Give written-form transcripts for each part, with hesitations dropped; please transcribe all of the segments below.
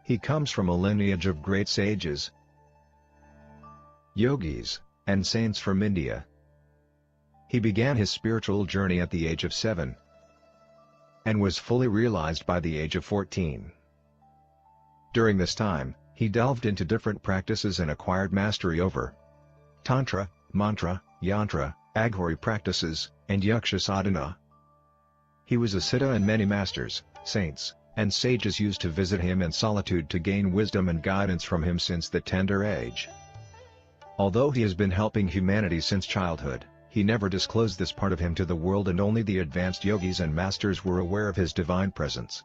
He comes from a lineage of great sages, yogis, and saints from India. He began his spiritual journey at the age of 7 and was fully realized by the age of 14. During this time, he delved into different practices and acquired mastery over Tantra, Mantra, Yantra, Aghori practices, and Yaksha sadhana. He was a siddha, and many masters, saints, and sages used to visit him in solitude to gain wisdom and guidance from him since that tender age. Although he has been helping humanity since childhood, he never disclosed this part of him to the world, and only the advanced yogis and masters were aware of his divine presence.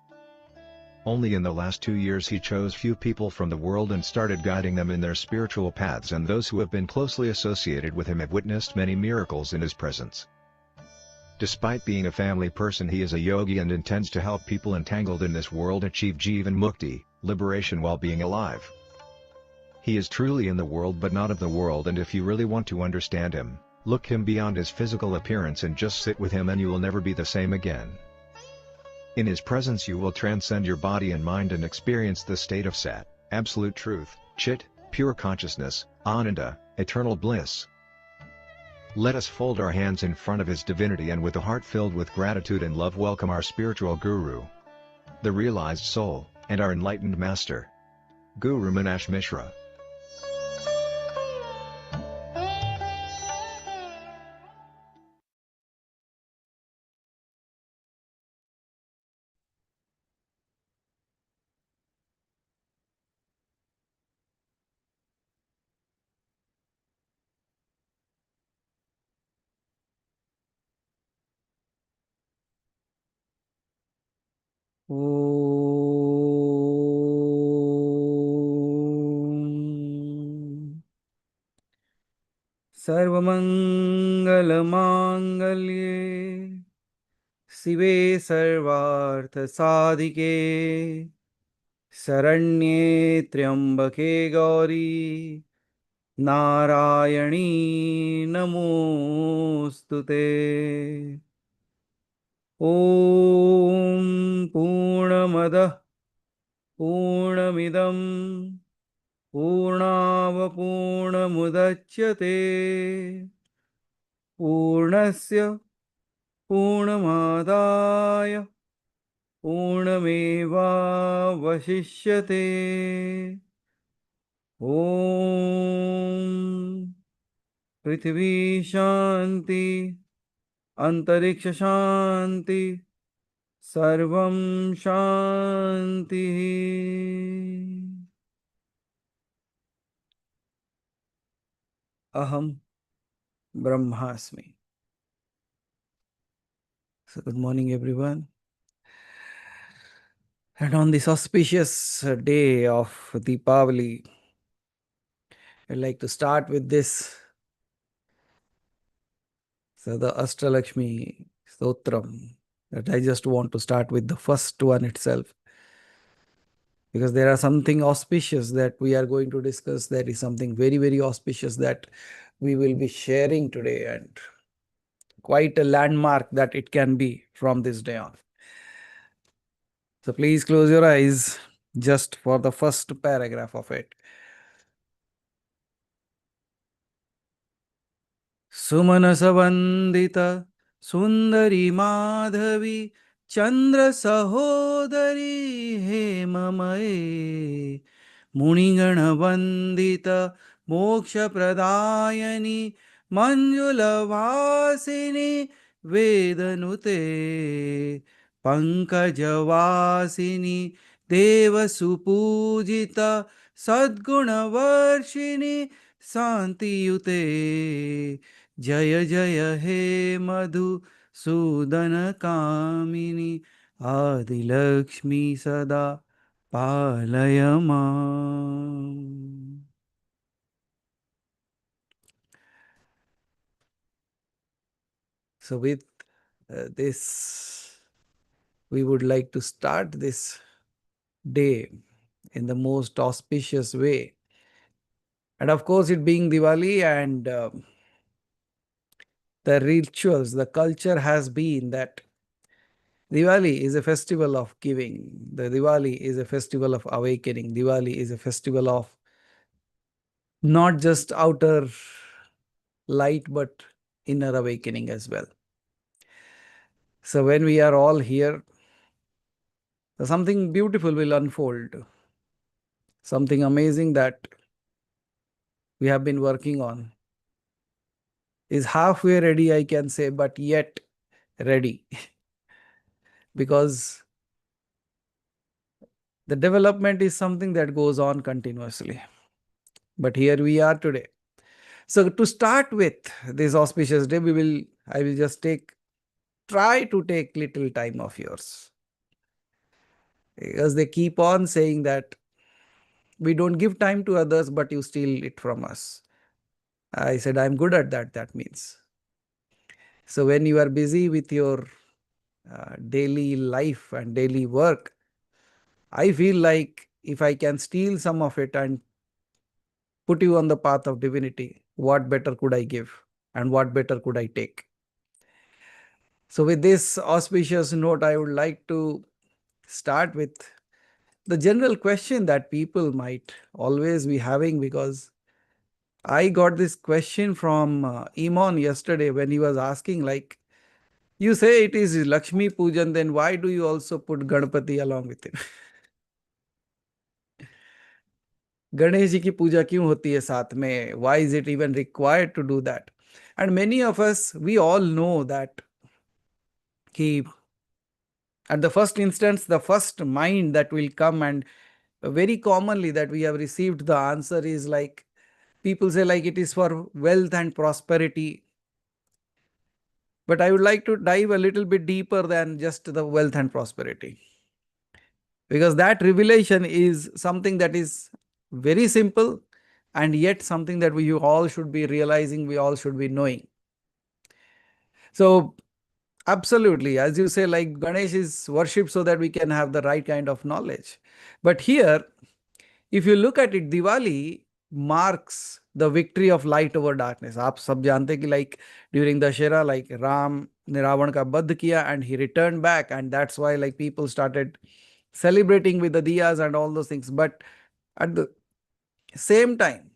Only in the last 2 years he chose few people from the world and started guiding them in their spiritual paths, and those who have been closely associated with him have witnessed many miracles in his presence. Despite being a family person, he is a yogi and intends to help people entangled in this world achieve Jivan Mukti, liberation while being alive. He is truly in the world but not of the world, and if you really want to understand him, look him beyond his physical appearance and just sit with him, and you will never be the same again. In his presence you will transcend your body and mind and experience the state of Sat, absolute truth, Chit, pure consciousness, Ananda, eternal bliss. Let us fold our hands in front of his divinity and with a heart filled with gratitude and love welcome our spiritual guru, the realized soul, and our enlightened master, Guru Minash Mishra. Om Sarvamangalamaangalye Sive Sarvarthasadhike Saranye Triambake Gauri Narayani Namostute. Om Purnamadah Purnamidam Purnavapurnamudachyate Purnasya Purnamadaya Purnameva Vasishyate. Om Prithvi Shanti Antariksha Shanti Sarvam Shanti. Aham Brahmasmi. So good morning everyone. And on this auspicious day of Deepavali, I'd like to start with this. So the Ashtalakshmi Stotram, that I just want to start with the first one itself. Because there are something auspicious that we are going to discuss. That is something very, very auspicious that we will be sharing today, and quite a landmark that it can be from this day on. So please close your eyes just for the first paragraph of it. Sumanasavandita Sundari Madhavi Chandra Sahodari Hemamaye Munigana Vandita Moksha Pradayani Manjula Vasini Vedanute Pankajavasini Deva Supujita Sadguna Varshini Santiyute Jaya Jaya He Madhu Sudana Kamini Adi Lakshmi Sada Palayama. So with this, we would like to start this day in the most auspicious way. And of course, it being Diwali, and the rituals, the culture has been that Diwali is a festival of giving. The Diwali is a festival of awakening. Diwali is a festival of not just outer light, but inner awakening as well. So when we are all here, something beautiful will unfold. Something amazing that we have been working on is halfway ready, I can say, but yet ready. Because the development is something that goes on continuously. But here we are today. So to start with this auspicious day, I will just try to take little time of yours. Because they keep on saying that we don't give time to others, but you steal it from us. I said, I'm good at that, that means. So when you are busy with your daily life and daily work, I feel like if I can steal some of it and put you on the path of divinity, what better could I give and what better could I take? So with this auspicious note, I would like to start with the general question that people might always be having, because I got this question from Imon yesterday when he was asking, like, you say it is Lakshmi Pujan, then why do you also put Ganpati along with it? Ganesh ji की पूजा क्यों होती है साथ में? Why is it even required to do that? And many of us, we all know that कि at the first instance, the first mind that will come, and very commonly that we have received the answer is like, people say like it is for wealth and prosperity. But I would like to dive a little bit deeper than just the wealth and prosperity. Because that revelation is something that is very simple, and yet something that we all should be realizing, we all should be knowing. So absolutely, as you say, like Ganesh is worshipped so that we can have the right kind of knowledge. But here, if you look at it, Diwali marks the victory of light over darkness. आप सब जानते कि like during the Dashera, like Ram ने रावण का वध किया and he returned back, and that's why like people started celebrating with the diyas and all those things. But at the same time,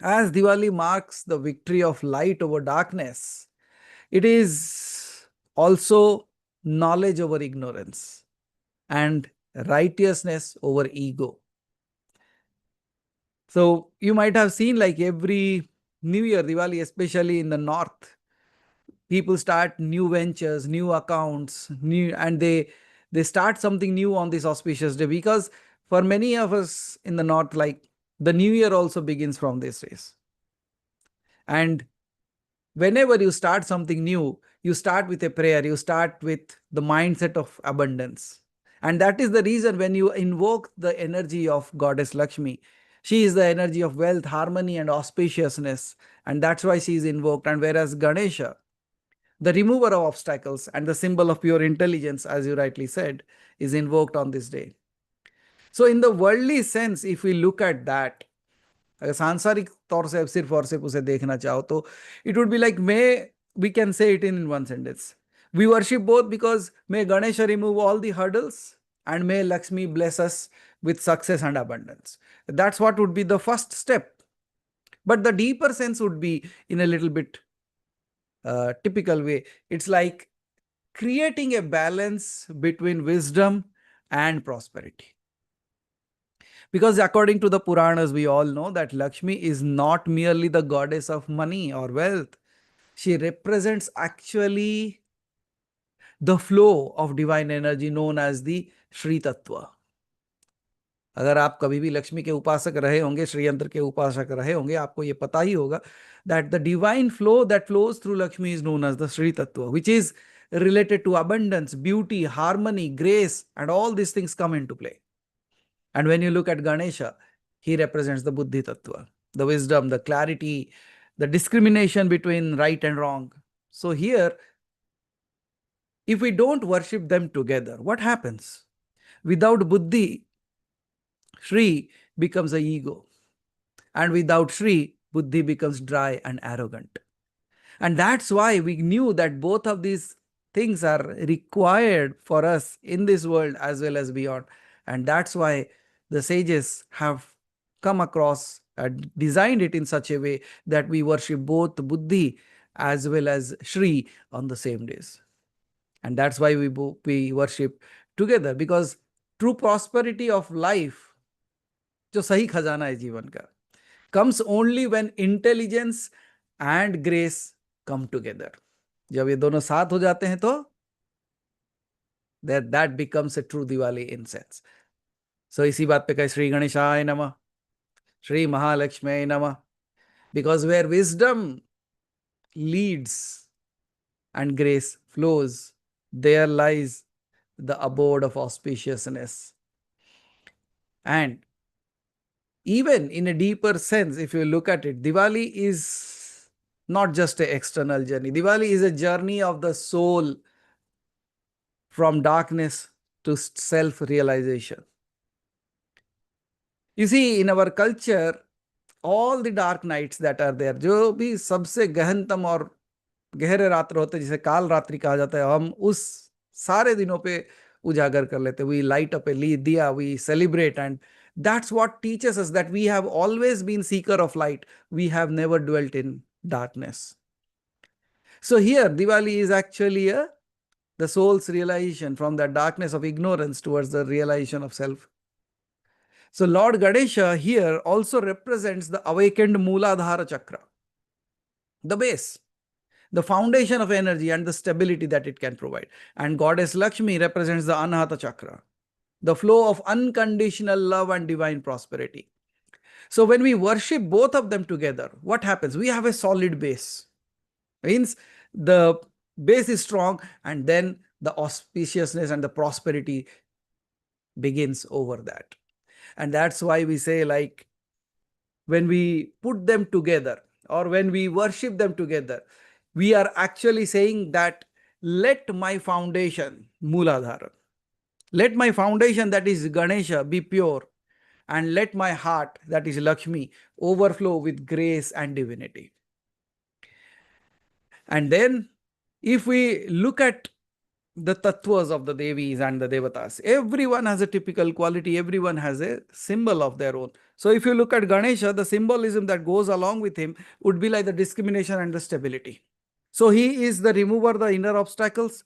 as Diwali marks the victory of light over darkness, it is also knowledge over ignorance and righteousness over ego. So you might have seen like every New Year, Diwali, especially in the north, people start new ventures, new accounts, and they start something new on this auspicious day, because for many of us in the north, like the new year also begins from this race. And whenever you start something new, you start with a prayer, you start with the mindset of abundance. And that is the reason when you invoke the energy of Goddess Lakshmi, she is the energy of wealth, harmony, and auspiciousness. And that's why she is invoked. And whereas Ganesha, the remover of obstacles and the symbol of pure intelligence, as you rightly said, is invoked on this day. So in the worldly sense, if we look at that, अगर सांसारिक तौर से सिर्फ और सिर्फ उसे देखना चाहो तो it would be like, may we can say it in one sentence, we worship both because may Ganesha remove all the hurdles and may Lakshmi bless us with success and abundance. That's what would be the first step. But the deeper sense would be in a little bit typical way. It's like creating a balance between wisdom and prosperity. Because according to the Puranas, we all know that Lakshmi is not merely the goddess of money or wealth. She represents actually the flow of divine energy known as the Shri Tattva. अगर आप कभी भी लक्ष्मी के उपासक रहे होंगे, श्री यंत्र के उपासक रहे होंगे, आपको ये पता ही होगा that the divine flow that flows through Lakshmi is known as the Shri Tattva, which is related to abundance, beauty, harmony, grace, and all these things come into play. And when you look at Ganesha, he represents the Buddhi Tattva, the wisdom, the clarity, the discrimination between right and wrong. So here, if we don't worship them together, what happens? Without Buddhi, Shri becomes a ego. And without Shri, Buddhi becomes dry and arrogant. And that's why we knew that both of these things are required for us in this world as well as beyond. And that's why the sages have come across and designed it in such a way that we worship both Buddhi as well as Shri on the same days. And that's why we worship together, because true prosperity of life, जो सही खजाना है जीवन का, comes only when intelligence and grace come together. जब ये दोनों साथ हो जाते हैं तो that becomes a true Diwali incense. So इसी बात पे कहे श्री गणेशाय नमः, श्री महालक्ष्मी नमः, because where wisdom leads and grace flows, there lies the abode of auspiciousness. And even in a deeper sense, if you look at it, Diwali is not just an external journey. Diwali is a journey of the soul from darkness to self-realization. You see, in our culture, all the dark nights that are there, जो भी सबसे गहनतम और गहरे रात्र होते हैं, जिसे काल रात्रि कहा जाता है, हम उस सारे दिनों पे उजागर कर लेते. We light up a diya, we celebrate, and that's what teaches us that we have always been seeker of light. We have never dwelt in darkness. So here, Diwali is actually the soul's realization from the darkness of ignorance towards the realization of self. So Lord Ganesha here also represents the awakened Mooladhara Chakra, the base, the foundation of energy and the stability that it can provide. And Goddess Lakshmi represents the Anahata Chakra, the flow of unconditional love and divine prosperity. So when we worship both of them together, what happens? We have a solid base. Means the base is strong, and then the auspiciousness and the prosperity begins over that. And that's why we say, like, when we put them together or when we worship them together, we are actually saying that let my foundation, Mooladhara, let my foundation, that is Ganesha, be pure, and let my heart, that is Lakshmi, overflow with grace and divinity. And then if we look at the tattvas of the Devis and the Devatas, everyone has a typical quality, everyone has a symbol of their own. So if you look at Ganesha, the symbolism that goes along with him would be like the discrimination and the stability. So he is the remover of the inner obstacles,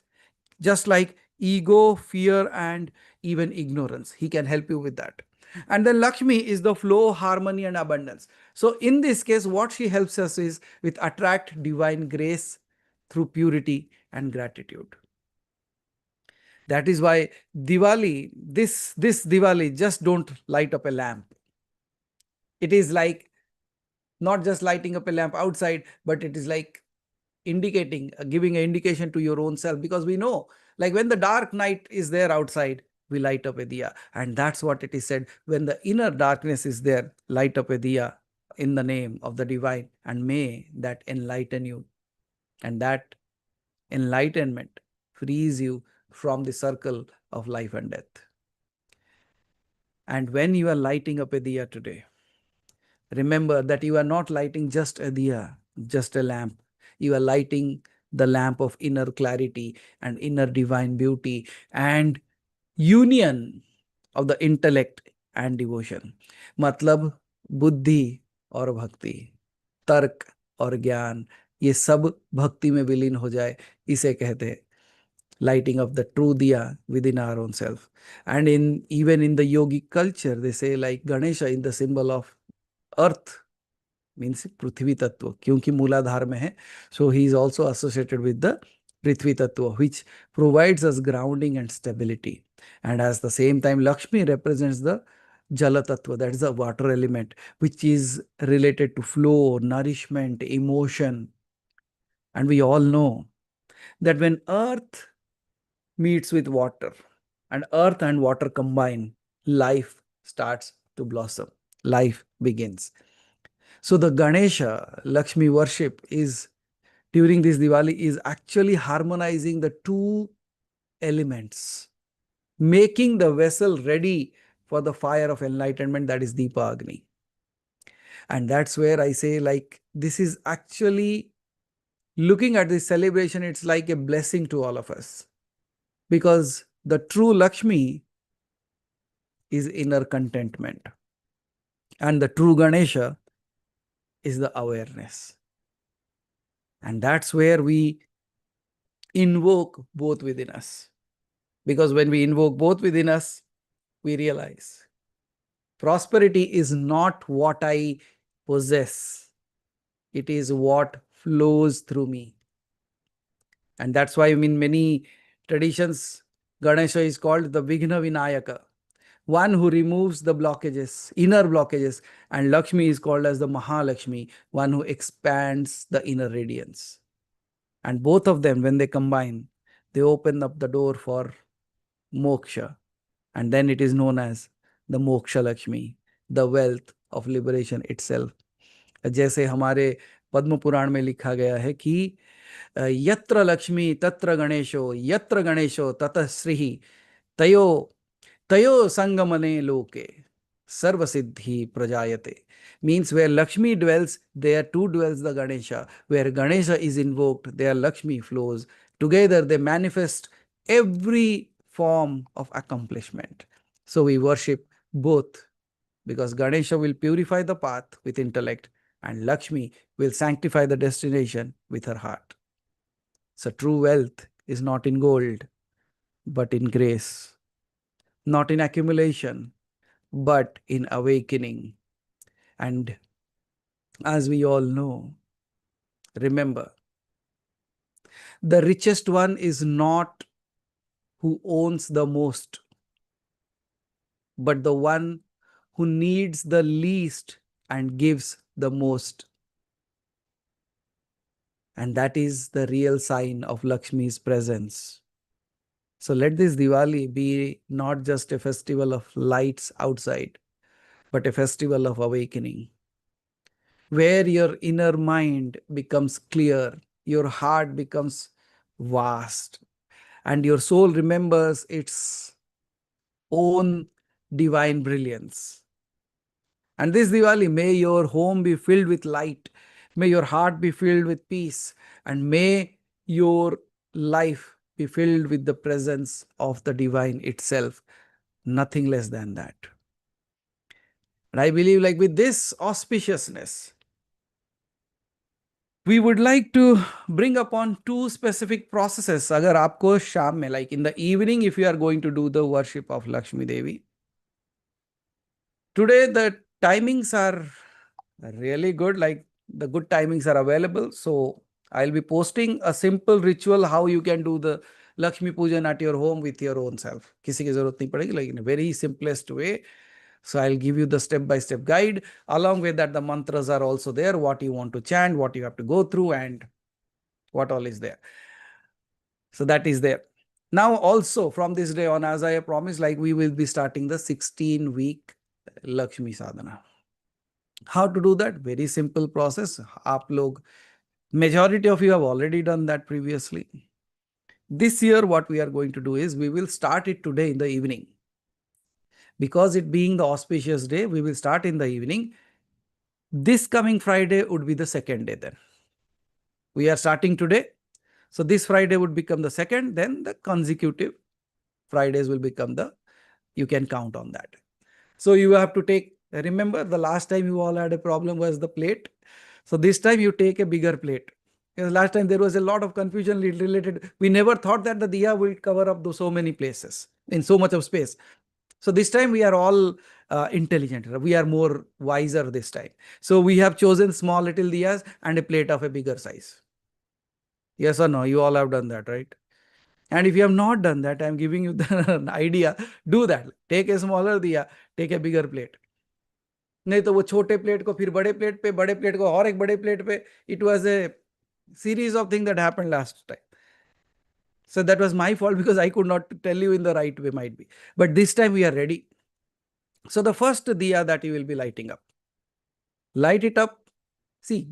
just like ego, fear, and even ignorance. He can help you with that. And then Lakshmi is the flow, harmony, and abundance. So in this case, what she helps us is with attract divine grace through purity and gratitude. That is why Diwali, this Diwali, just don't light up a lamp. It is like not just lighting up a lamp outside, but it is like indicating, giving an indication to your own self, because we know, like when the dark night is there outside, we light up a diya. And that's what it is said, when the inner darkness is there, light up a diya in the name of the divine, and may that enlighten you. And that enlightenment frees you from the circle of life and death. And when you are lighting up a diya today, remember that you are not lighting just a diya, just a lamp. You are lighting the lamp of inner clarity and inner divine beauty and union of the intellect and devotion. मतलब बुद्धि और भक्ति, तर्क और ज्ञान, ये सब भक्ति में विलीन हो जाए, इसे कहते हैं lighting of the true diya within our own self. And even in the yogic culture, they say like Ganesha in the symbol of earth, means Prithvi Tattva, क्योंकि मूलाधार में है. So he is also associated with the Prithvi Tattva, which provides us grounding and stability. And at the same time, Lakshmi represents the Jala Tattva, that is the water element, which is related to flow, nourishment, emotion. And we all know that when earth meets with water and earth and water combine, life starts to blossom. Life begins. So the Ganesha Lakshmi worship is during this Diwali is actually harmonizing the two elements, making the vessel ready for the fire of enlightenment, that is Deepa Agni. And that's where I say, like, this is actually looking at this celebration, it's like a blessing to all of us, because the true Lakshmi is inner contentment, and the true Ganesha is the awareness. And that's where we invoke both within us. Because when we invoke both within us, we realize prosperity is not what I possess, it is what flows through me. And that's why in many traditions, Ganesha is called the Vighna Vinayaka, one who removes the blockages, inner blockages, and Lakshmi is called as the Mahalakshmi, one who expands the inner radiance. And both of them, when they combine, they open up the door for moksha. And then it is known as the Moksha Lakshmi, the wealth of liberation itself. जैसे हमारे पद्म पुराण में लिखा गया है कि यत्र लक्ष्मी तत्र गणेशो ततः श्री तयो तयो संगमने लोके sarvasiddhi prajayate. Means where Lakshmi dwells, there too dwells the Ganesha. Where Ganesha is invoked, there Lakshmi flows. Together they manifest every form of accomplishment. So we worship both, because Ganesha will purify the path with intellect and Lakshmi will sanctify the destination with her heart. So true wealth is not in gold, but in grace, not in accumulation, but in awakening. And as we all know, remember, the richest one is not who owns the most, but the one who needs the least and gives the most. And that is the real sign of Lakshmi's presence. So let this Diwali be not just a festival of lights outside, but a festival of awakening, where your inner mind becomes clear, your heart becomes vast, and your soul remembers its own divine brilliance. And this Diwali, may your home be filled with light, may your heart be filled with peace, and may your life be filled with the presence of the divine itself. Nothing less than that. And I believe, like with this auspiciousness, we would like to bring upon two specific processes. Agar aapko sham mein, like in the evening, if you are going to do the worship of Lakshmi Devi, today the timings are really good, like the good timings are available. So I'll be posting a simple ritual how you can do the Lakshmi Pujan at your home with your own self. Kisi ki zarurat nahi padegi, like in a very simplest way. So I'll give you the step-by-step guide. Along with that, the mantras are also there, what you want to chant, what you have to go through, and what all is there. So that is there. Now also from this day on, as I have promised, like we will be starting the 16-week Lakshmi Sadhana. How to do that? Very simple process. Aap log, majority of you have already done that previously. This year, what we are going to do is we will start it today in the evening. Because it being the auspicious day, we will start in the evening. This coming Friday would be the second day then. We are starting today. So this Friday would become the second, then the consecutive Fridays will become the, you can count on that. So you have to take, remember the last time you all had a problem was the plate. So this time you take a bigger plate. Because last time there was a lot of confusion related. We never thought that the diya will cover up so many places in so much of space. So this time we are all intelligent. We are more wiser this time. So we have chosen small little diyas and a plate of a bigger size. Yes or no? You all have done that, right? And if you have not done that, I am giving you the idea. Do that. Take a smaller diya, take a bigger plate. नहीं तो वो छोटे plate को फिर बड़े plate को और एक बड़े प्लेट पे. It was a series of things that happened last time. So that was my fault because I could not tell you in the right way, might be. But this time we are ready. So the first diya that you will be lighting up. Light it up. See,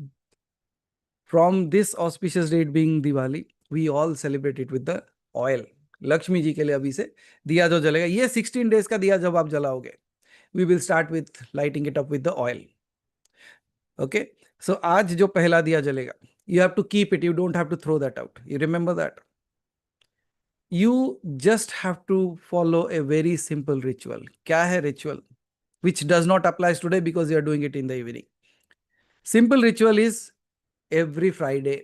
from this auspicious date being Diwali, we all celebrate it with the oil. Lakshmi ji के लिए अभी से दिया जो जलेगा, ये 16 days का दिया जब आप जलाओगे, we will start with lighting it up with the oil. Okay, so आज जो पहला दिया जलेगा, You have to keep it. You don't have to throw that out. You remember that? You just have to follow a very simple ritual. Kya hai ritual? Which does not apply today because you are doing it in the evening. Simple ritual is every Friday,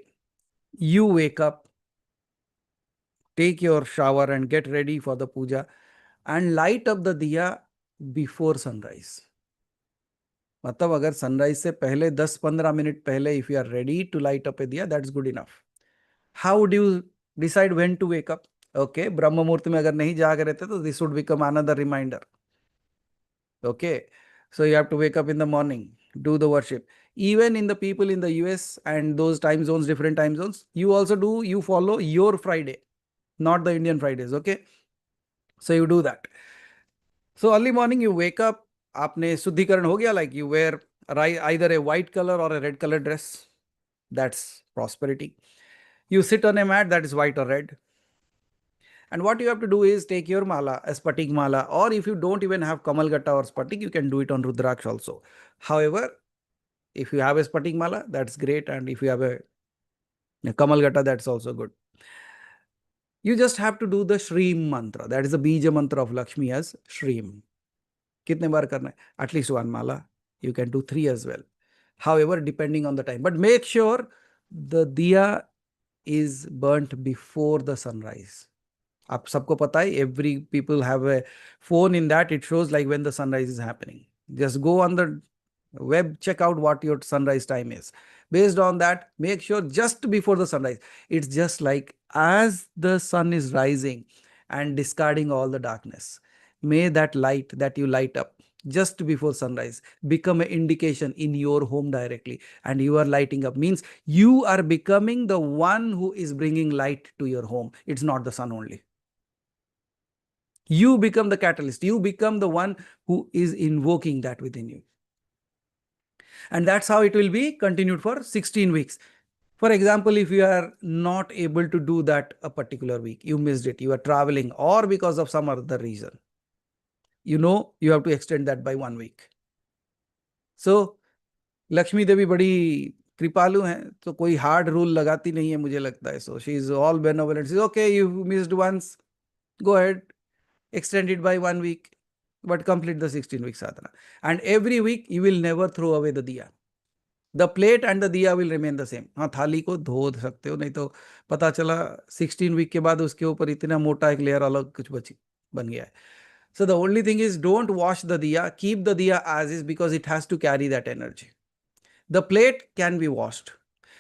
you wake up, take your shower and get ready for the puja and light up the diya before sunrise. मतलब अगर sunrise से पहले 10-15 minute पहले if you are ready to light up a diya that's good enough. How do you decide when to wake up? Okay, Brahma muhurta में अगर नहीं जाग रहे थे तो this would become another reminder. Okay, so you have to wake up in the morning, do the worship. Even in the people in the US and those time zones, different time zones, you follow your Friday, not the Indian Fridays. Okay, so you do that. So early morning you wake up, आपने शुद्धिकरण हो गया, like you wear either a white color or a red color dress. That's prosperity. You sit on a mat that is white or red. And what you have to do is take your mala, a spatik mala, or if you don't even have kamalgata or spatik, you can do it on rudraksh also. However, if you have a spatik mala, that's great. And if you have a kamalgata, that's also good. You just have to do the Shreem mantra. That is the bija mantra of Lakshmi as Shreem. Kitne bar karna hai? At least one mala. You can do 3 as well. However, depending on the time. But make sure the diya is burnt before the sunrise. आप सबको पता है, every people have a phone in that it shows like when the sunrise is happening. Just go on the web, check out what your sunrise time is. Based on that, make sure just before the sunrise. It's just like as the sun is rising and discarding all the darkness, may that light that you light up just before sunrise become an indication in your home directly, and you are lighting up means you are becoming the one who is bringing light to your home. It's not the sun only. You become the catalyst. You become the one who is invoking that within you. And that's how it will be continued for 16 weeks. For example, if you are not able to do that a particular week, you missed it, you are traveling or because of some other reason, you have to extend that by 1 week. So, Lakshmi Devi badi कृपालु हैं, तो कोई hard rule लगाती नहीं है मुझे लगता है. So she is all benevolent. She is okay, you missed once, go ahead, extend it by 1 week, but complete the 16-week sadhana. And every week you will never throw away the diya. The plate and the diya will remain the same. हाँ, थाली को धो सकते हो, नहीं तो पता चला 16 वीक के बाद उसके ऊपर इतना मोटा एक लेयर अलग कुछ बन गया है. So the only thing is don't wash the diya, keep the diya as is because it has to carry that energy. The plate can be washed.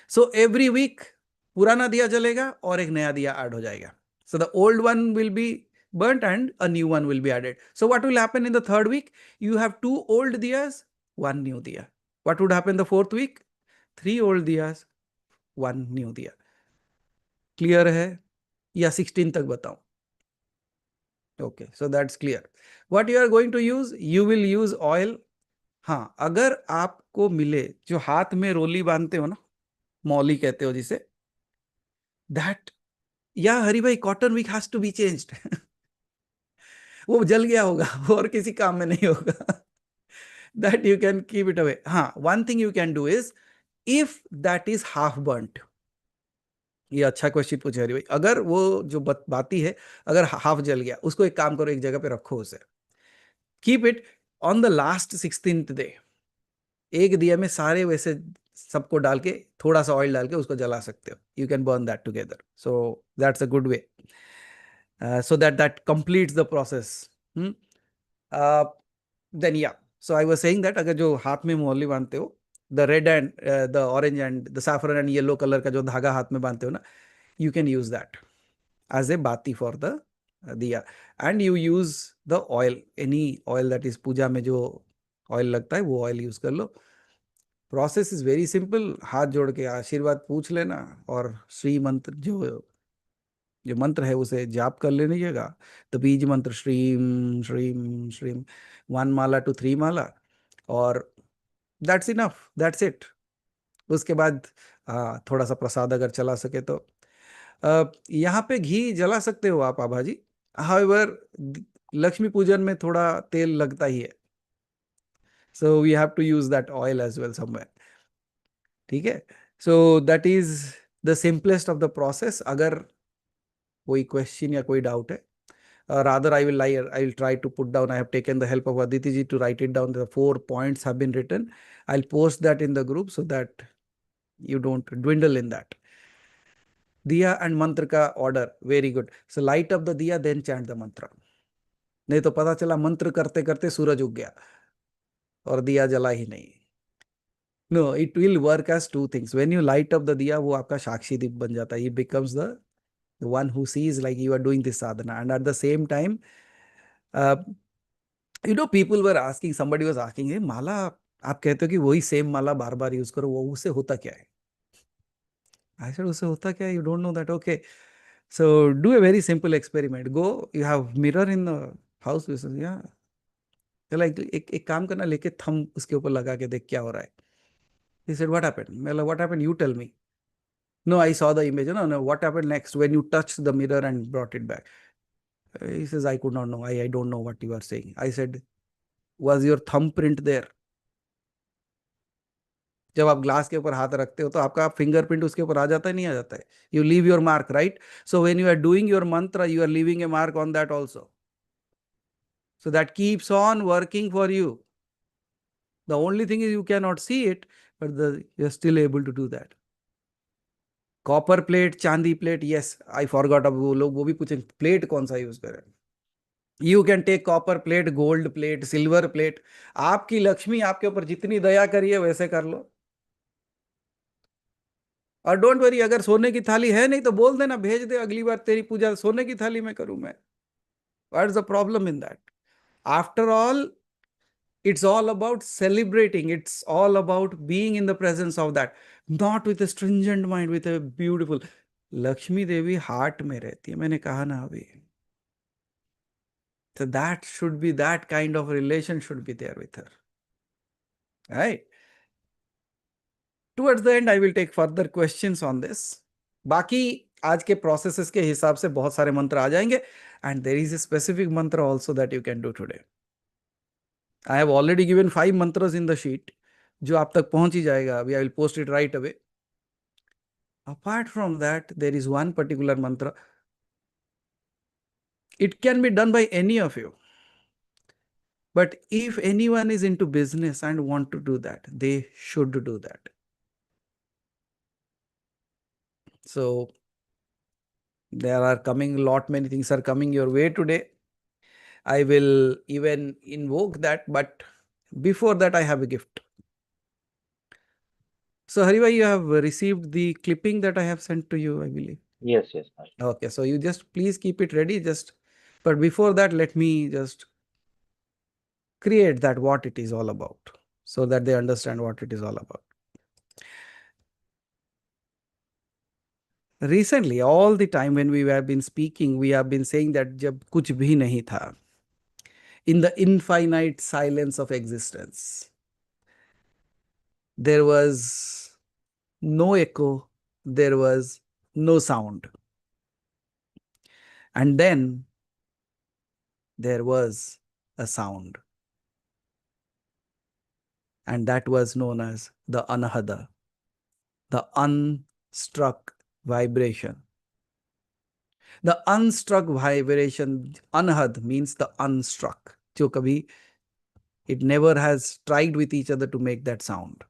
So every week पुराना दिया जलेगा और एक नया दिया ऐड हो जाएगा. So the old one will be burnt and a new one will be added. So what will happen in the 3rd week? You have 2 old diyas, 1 new diya. What would happen the 4th week? 3 old diyas, 1 new diya. Clear है या 16 तक बताऊं? Okay, so that's clear. What you are going to use? You will use oil. हाँ, अगर आपको मिले जो हाथ में रोली बांधते हो ना, मौली कहते हो जिसे, that, या हरी भाई, cotton wick has to be changed. वो जल गया होगा और किसी काम में नहीं होगा. That you can keep it away. हाँ, one thing you can do is if that is half burnt. ये अच्छा क्वेश्चन पूछे हरी भाई. अगर वो जो बाती है अगर हाफ जल गया, उसको एक काम करो, एक जगह पे रखो उसे. Keep it on the last 16th day. एक दिया में सारे वैसे सबको डाल के थोड़ा सा ऑयल डाल के उसको जला सकते हो. You can burn that together. So that's a good way. So that completes the process. Then yeah. So I was saying that अगर जो हाथ में मोहल्ली बांधते हो, the red and the orange and the saffron and yellow color का जो धागा हाथ में बांधते हो ना, you can use that as a bati for the diya. And you use the oil, any oil that is पूजा में जो oil लगता है वो oil use कर लो. Process is very simple. हाथ जोड़ के आशीर्वाद पूछ लेना और श्री मंत्र जो मंत्र है उसे जाप कर लेनिएगा. द बीज मंत्र श्रीम श्रीम श्रीम 1 माला to 3 माला, और दैट्स इनफ, दैट्स इट. उसके बाद थोड़ा सा प्रसाद अगर चला सके तो. यहाँ पे घी जला सकते हो आप आभा जी. हाउएवर लक्ष्मी पूजन में थोड़ा तेल लगता ही है, so we have to use that oil as well somewhere. ठीक है. So that is the simplest of the process. अगर कोई question या कोई doubt है, rather I will try to put down. I have taken the help of Aditi ji to write it down. The 4 points have been written. I'll post that in the group so that you don't dwindle in that. Diya and mantra ka order, very good. So light up the diya, then chant the mantra. नहीं तो पता चला मंत्र करते करते सूरज उग गया और दिया जला ही नहीं. No, it will work as two things. When you light up the diya, वो आपका साक्षी दीप बन जाता है. He becomes the one who sees like you are doing this sadhana. And at the same time, uh, people were asking, somebody was asking, hey, माला आप कहते हो कि वही सेम माला बार बार यूज करो, वो उससे होता क्या है? I said, उससे होता क्या है? You don't know that? Okay. So do a very simple experiment. Go, you have mirror in the house. Yeah. चला एक काम करना, लेके थम उसके ऊपर लगा के देख क्या हो रहा है. He said, what happened? मैं बोला, what happened? You tell me. No, I saw the image. No, no. What happened next when you touched the mirror and brought it back? He says, I could not know. I don't know what you are saying. I said, was your thumbprint there? जब आप glass के ऊपर हाथ रखते हो तो आपका fingerprint उसके ऊपर आ जाता है, नहीं आ जाता है? You leave your mark, right? So when you are doing your mantra, you are leaving a mark on that also. So that keeps on working for you. The only thing is you cannot see it, but you're still able to do that. Copper plate, चांदी plate, yes I forgot. अब वो लोग वो भी पूछेंगे plate कौन सा use करें. You can take copper plate, gold plate, silver plate. आपकी लक्ष्मी आपके ऊपर जितनी दया करिए वैसे कर लो. और डोंट वरी, अगर सोने की थाली है नहीं तो बोल देना, भेज दे, अगली बार तेरी पूजा सोने की थाली में करूं मैं. What is the problem in that? After all, it's all about celebrating. It's all about being in the presence of that, not with a stringent mind, with a beautiful. Lakshmi Devi heart में रहती है, मैंने कहा ना अभी. So that should be, that kind of relation should be there with her, right? Towards the end I will take further questions on this. बाकी आज के प्रोसेसेस के हिसाब से बहुत सारे मंत्र आ जाएंगे. And there is a specific mantra also that you can do today. I have already given 5 mantras in the sheet, जो आप तक पहुंच ही जाएगा अभी. I will post it right away. Apart from that, there is one particular mantra. It can be done by any of you. But if anyone is into business and want to do that, they should do that. So there are coming, lot many things are coming your way today. I will even invoke that, but before that I have a gift. So Hariva, you have received the clipping that I have sent to you, I believe. Yes, yes, Master. Okay, so you just please keep it ready. But before that, let me just create that what it is all about, so that they understand what it is all about. Recently, all the time when we have been speaking, we have been saying that jab kuch bhi nahi tha, in the infinite silence of existence, there was no echo, there was no sound. And then there was a sound. And that was known as the anahada, the unstruck vibration. The unstruck vibration, anahad means the unstruck. जो कभी, it never has tried with each other to make that sound.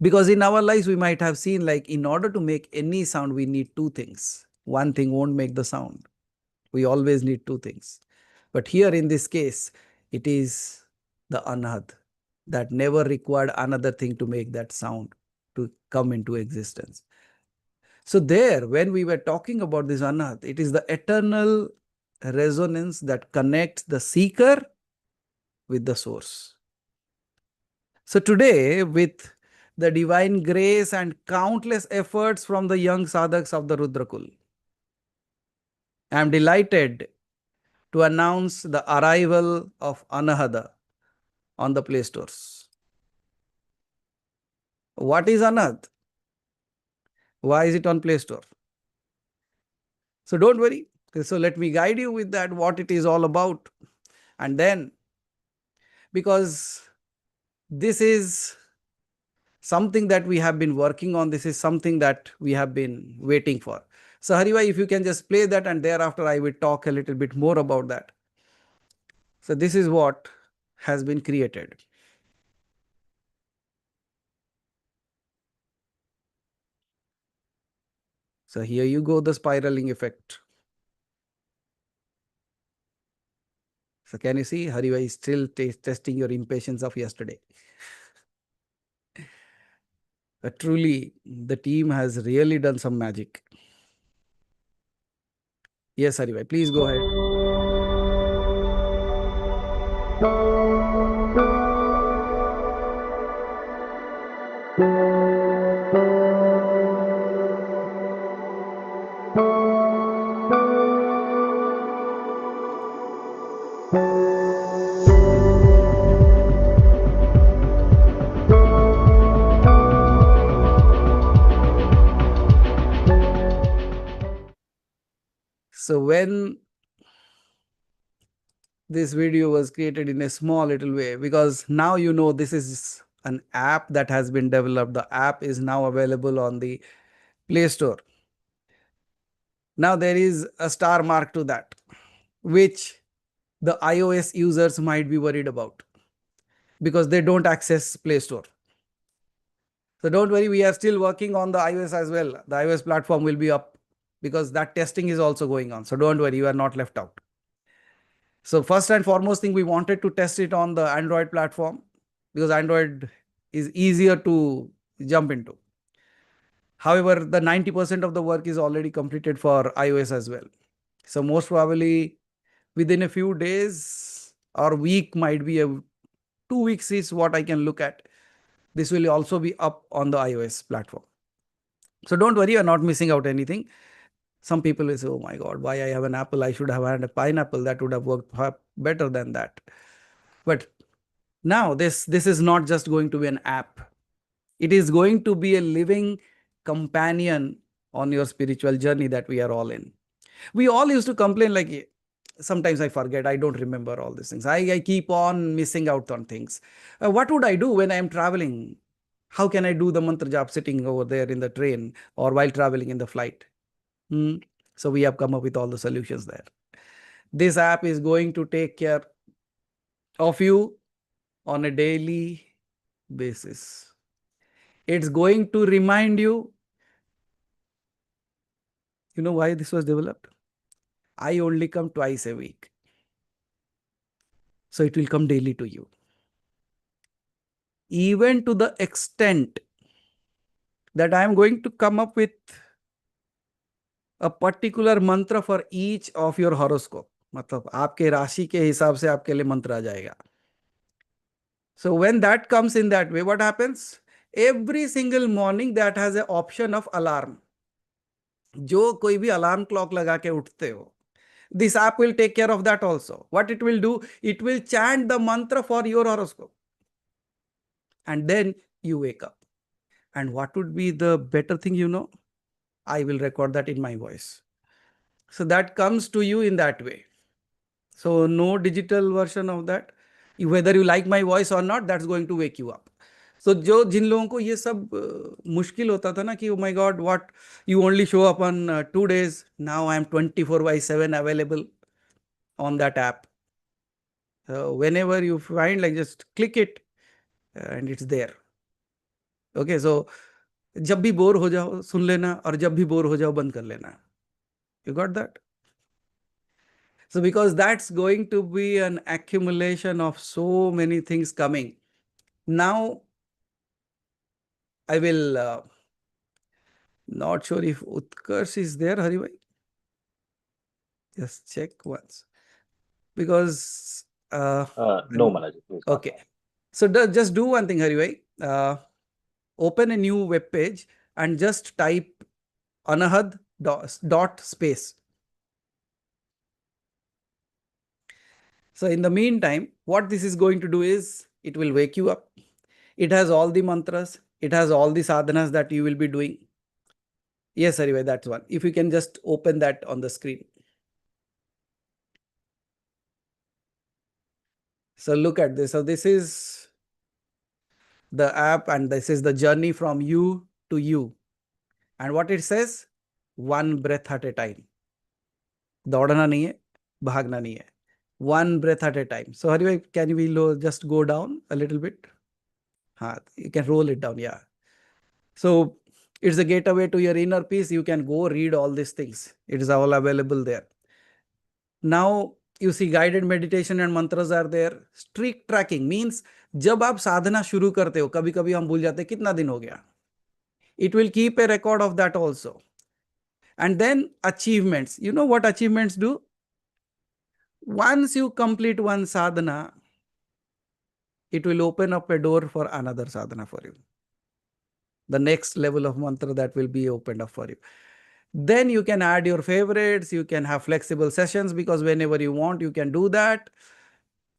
Because in our lives, we might have seen like in order to make any sound, we need two things. One thing won't make the sound. We always need two things. But here in this case, it is the anahad that never required another thing to make that sound to come into existence. So there, when we were talking about this anahad, it is the eternal resonance that connects the seeker with the source. So today, with the divine grace and countless efforts from the young sadhaks of the Rudrakul, I am delighted to announce the arrival of Anahada on the Play Stores. What is Anahad? Why is it on Play Store? So don't worry. So let me guide you with that, what it is all about. And then, because this is something that we have been working on. This is something that we have been waiting for. So Haribhai, if you can just play that, and thereafter I will talk a little bit more about that. So this is what has been created. So here you go, the spiraling effect. So can you see Haribhai is still testing your impatience of yesterday. But truly, the team has really done some magic. Yes, Haribhai, please go ahead. So when this video was created in a small little way, because now you know this is an app that has been developed. The app is now available on the Play Store. Now there is a star mark to that, which the iOS users might be worried about because they don't access Play Store. So don't worry, we are still working on the iOS as well. The iOS platform will be up because that testing is also going on. So don't worry, you are not left out. So first and foremost thing, we wanted to test it on the Android platform because Android is easier to jump into. However, the 90% of the work is already completed for iOS as well. So most probably within a few days or week, might be 2 weeks is what I can look at. This will also be up on the iOS platform. So don't worry, you're not missing out anything. Some people will say, oh my God, why I have an apple? I should have had a pineapple. That would have worked better than that. But now this is not just going to be an app. It is going to be a living companion on your spiritual journey that we are all in. We all used to complain like, sometimes I forget, I don't remember all these things. I keep on missing out on things. What would I do when I am traveling? How can I do the mantra jap sitting over there in the train or while traveling in the flight? So we have come up with all the solutions there. This app is going to take care of you on a daily basis. It's going to remind you. You know why this was developed? I only come twice a week. So it will come daily to you. Even to the extent that I am going to come up with a particular mantra for each of your horoscope. मतलब आपके राशि के हिसाब से आपके लिए मंत्र आ जाएगा. So when that comes in that way, what happens? Every single morning that has an option of alarm. जो कोई भी alarm clock लगा के उठते हो, this app will take care of that also. What it will do? It will chant the mantra for your horoscope. And then you wake up. And what would be the better thing, you know? I will record that in my voice. So that comes to you in that way. So no digital version of that. Whether you like my voice or not, that's going to wake you up. So जो जिन लोगों को ये सब मुश्किल होता था ना कि oh my God, what you only show up on 2 days. Now I am 24/7 available on that app. Whenever you find, like, just click it and it's there. Okay, so जब भी बोर हो जाओ सुन लेना और जब भी बोर हो जाओ बंद कर लेना. You got that? So because that's going to be an accumulation of so many things coming. Now, I will, not sure if Utkarsh is there, Haribhai. Just check once. Because, No, Manaji, he's not okay. there. So just do one thing, Haribhai. Open a new web page and just type anahad dot space. So in the meantime, what this is going to do is it will wake you up. It has all the mantras. It has all the sadhanas that you will be doing. Yes, Haribhai, that's one. If you can just open that on the screen. So look at this. So this is the app, and this is the journey from you to you. And what it says, one breath at a time. दौड़ना नहीं है, भागना नहीं है. One breath at a time. So Hari, can we just go down a little bit? You can roll it down, yeah. So it's a gateway to your inner peace. You can go read all these things. It is all available there. Now you see guided meditation and mantras are there. Strict tracking means जब आप साधना शुरू करते हो, कभी कभी हम भूल जाते हैं कितना दिन हो गया. It will keep a record of that also. And then achievements. You know what achievements do? Once you complete one sadhana, it will open up a door for another sadhana for you. The next level of mantra that will be opened up for you. Then you can add your favorites, you can have flexible sessions because whenever you want, you can do that.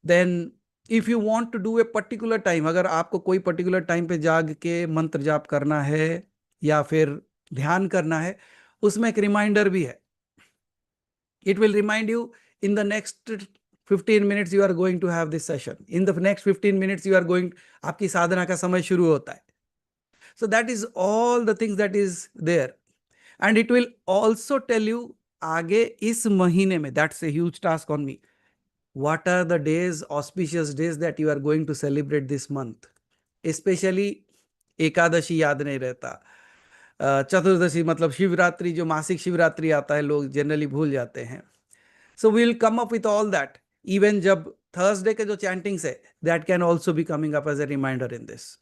Then if you want to do a particular time, अगर आपको कोई particular time पे जाग के मंत्र जाप करना है या फिर ध्यान करना है, उसमें एक reminder भी है. It will remind you in the next 15 minutes you are going to have this session. In the next 15 minutes you are going, आपकी साधना का समय शुरू होता है. So that is all the things that is there. And it will also tell you आगे इस महीने में, that's a huge task on me. What are the days, auspicious days that you are going to celebrate this month? Especially Ekadashi याद नहीं रहता. चतुर्दशी मतलब शिवरात्रि, जो मासिक शिवरात्रि आता है, लोग जनरली भूल जाते हैं. So we will come up with all that. Even जब Thursday के जो chantings है, that can also be coming up as a reminder in this.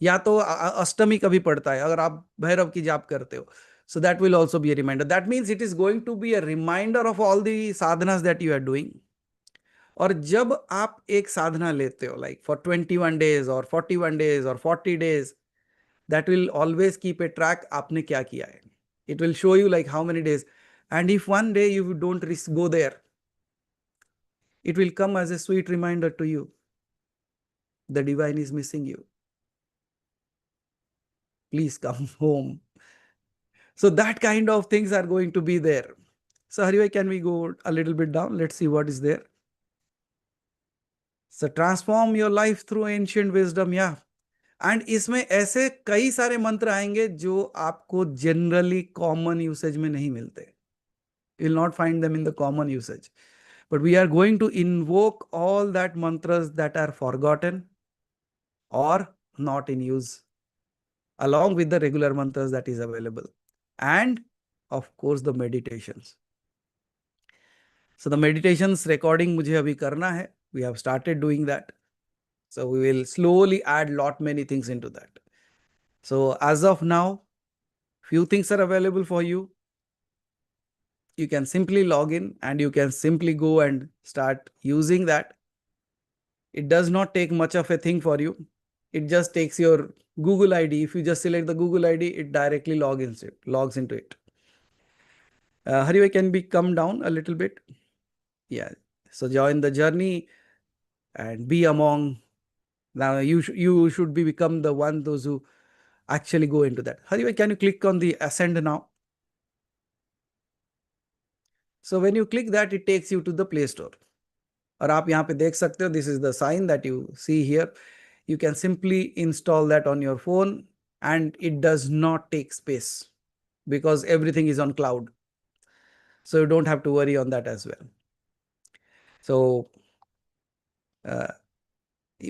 या तो अष्टमी कभी पड़ता है अगर आप भैरव की जाप करते हो. So that will also be a reminder. That means it is going to be a reminder of all the sadhanas that you are doing. और जब आप एक साधना लेते हो, like for 21 days or 41 days or 40 days, that will always keep a track आपने क्या किया है. It will show you like how many days. And if one day you don't go there, it will come as a sweet reminder to you. The divine is missing you. Please come home. So that kind of things are going to be there. So Haribai, can we go a little bit down? Let's see what is there. So transform your life through ancient wisdom, yeah. And इसमें ऐसे कई सारे मंत्र आएंगे जो आपको generally common usage में नहीं मिलते. You will not find them in the common usage. But we are going to invoke all that mantras that are forgotten or not in use, along with the regular mantras that is available. And of course the meditations. So the meditations recording मुझे अभी करना है. We have started doing that. So we will slowly add many things into that. So as of now, few things are available for you. You can simply log in and you can simply go and start using that. It does not take much of a thing for you. It just takes your Google ID. If you just select the Google ID, it directly logs into it. Haribai, can we come down a little bit? Yeah. So join the journey and be among. Now you should become the one, those who actually go into that. Haribai, can you click on the ascend now? So when you click that, it takes you to the Play Store. और आप यहाँ पे देख सकते हो, this is the sign that you see here. You can simply install that on your phone and it does not take space because everything is on cloud. So you don't have to worry on that as well. So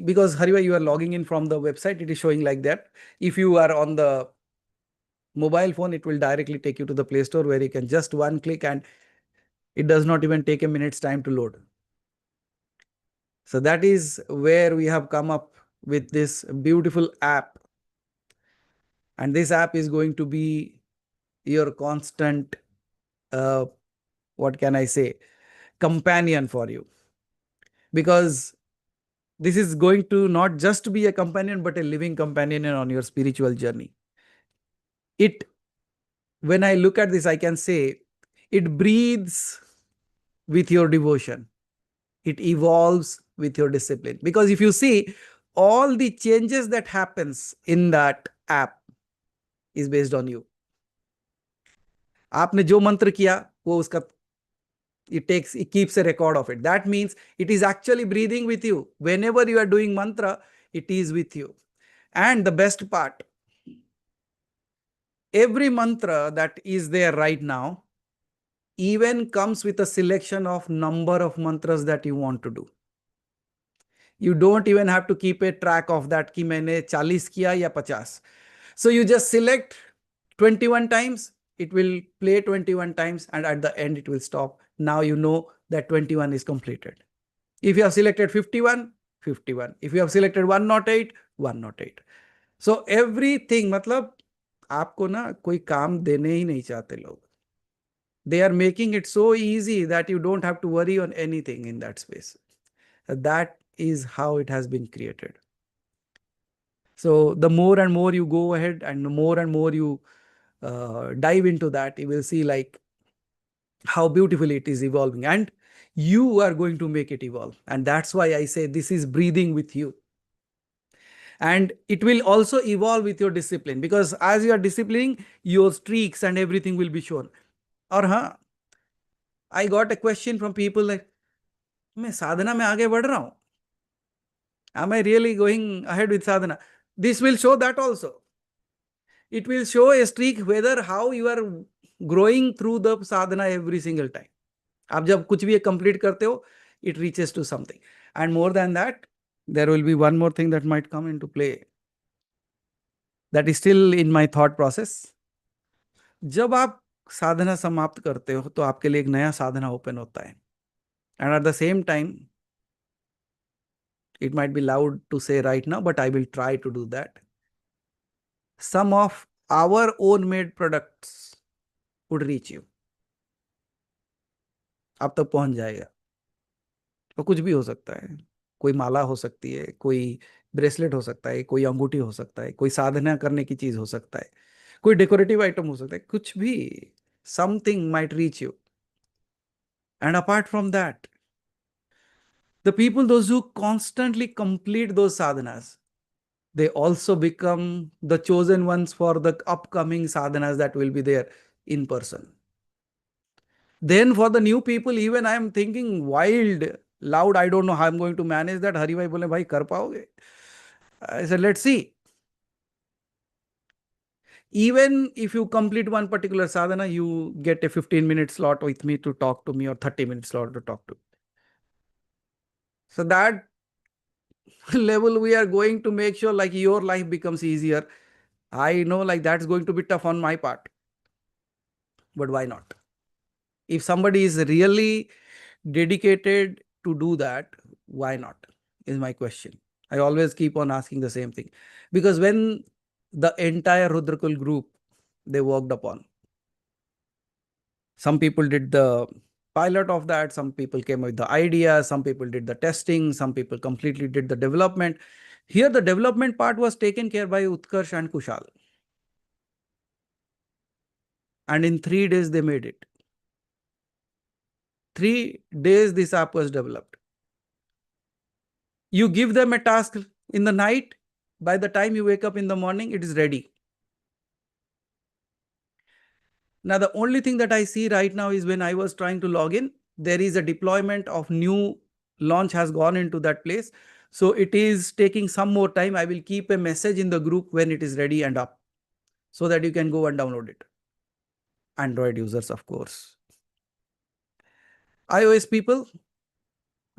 because Haribai, you are logging in from the website, it is showing like that. If you are on the mobile phone, it will directly take you to the Play Store where you can just one click and it does not even take a minute's time to load. So that is where we have come up with this beautiful app. And this app is going to be your constant, what can I say, companion for you. Because this is going to not just be a companion, but a living companion on your spiritual journey. When I look at this, I can say it breathes with your devotion. It evolves with your discipline. Because if you see, all the changes that happens in that app is based on you. आपने जो मंत्र किया वो उसका it keeps a record of it. That means it is actually breathing with you. Whenever you are doing mantra, it is with you. And the best part, every mantra that is there right now even comes with a selection of number of mantras that you want to do. You don't even have to keep a track of that कि मैंने 40 किया या 50. So you just select 21 times, it will play 21 times, and at the end it will stop. Now you know that 21 is completed. If you have selected 51, 51. If you have selected 108, 108. So everything, मतलब आपको ना कोई काम देने ही नहीं चाहते लोग. They are making it so easy that you don't have to worry on anything in that space. That is how it has been created. So the more and more you go ahead and the more you dive into that, you will see like how beautifully it is evolving, and you are going to make it evolve. And that's why I say this is breathing with you. And it will also evolve with your discipline, because as you are disciplining, your streaks and everything will be shown. Or I got a question from people like, मैं साधना में आगे बढ़ रहा हूं. Am I really going ahead with sadhana? This will show that also. It will show a streak whether how you are growing through the sadhana every single time. आप जब कुछ भी complete करते हो, it reaches to something. And more than that, there will be one more thing that might come into play. That is still in my thought process. जब आप साधना समाप्त करते हो तो आपके लिए एक नया साधना ओपन होता है. And at the same time, it might be loud to say right now, but I will try to do that. Some of our own made products would reach you. आप तक पहुंच जाएगा. तो कुछ भी हो सकता है. कोई माला हो सकती है, कोई ब्रेसलेट हो सकता है, कोई अंगूठी हो सकता है, कोई साधना करने की चीज हो सकता है, कोई डेकोरेटिव आइटम हो सकता है, कुछ भी. Something might reach you. And apart from that, the people, those who constantly complete those sadhanas, they also become the chosen ones for the upcoming sadhanas that will be there in person. Then for the new people, even I am thinking wild, loud, I don't know how I'm going to manage that. Hari bhai bole, bhai kar paoge? I said, let's see. Even if you complete one particular sadhana, you get a 15-minute slot with me to talk to me, or 30-minute slot to talk to me. So that level we are going to make sure like your life becomes easier. I know like that's going to be tough on my part, but why not? If somebody is really dedicated to do that, why not is my question. I always keep on asking the same thing, because when the entire Rudrakul group, they worked upon, some people did the pilot of that, some people came with the idea, some people did the testing, some people completely did the development. Here the development part was taken care by Utkarsh and Kushal, and in 3 days they made it. 3 days this app was developed. You give them a task in the night, by the time you wake up in the morning, it is ready. Now, the only thing that I see right now is when I was trying to log in, there is a deployment of new launch has gone into that place. So it is taking some more time. I will keep a message in the group when it is ready and up, so that you can go and download it. Android users, of course. iOS people,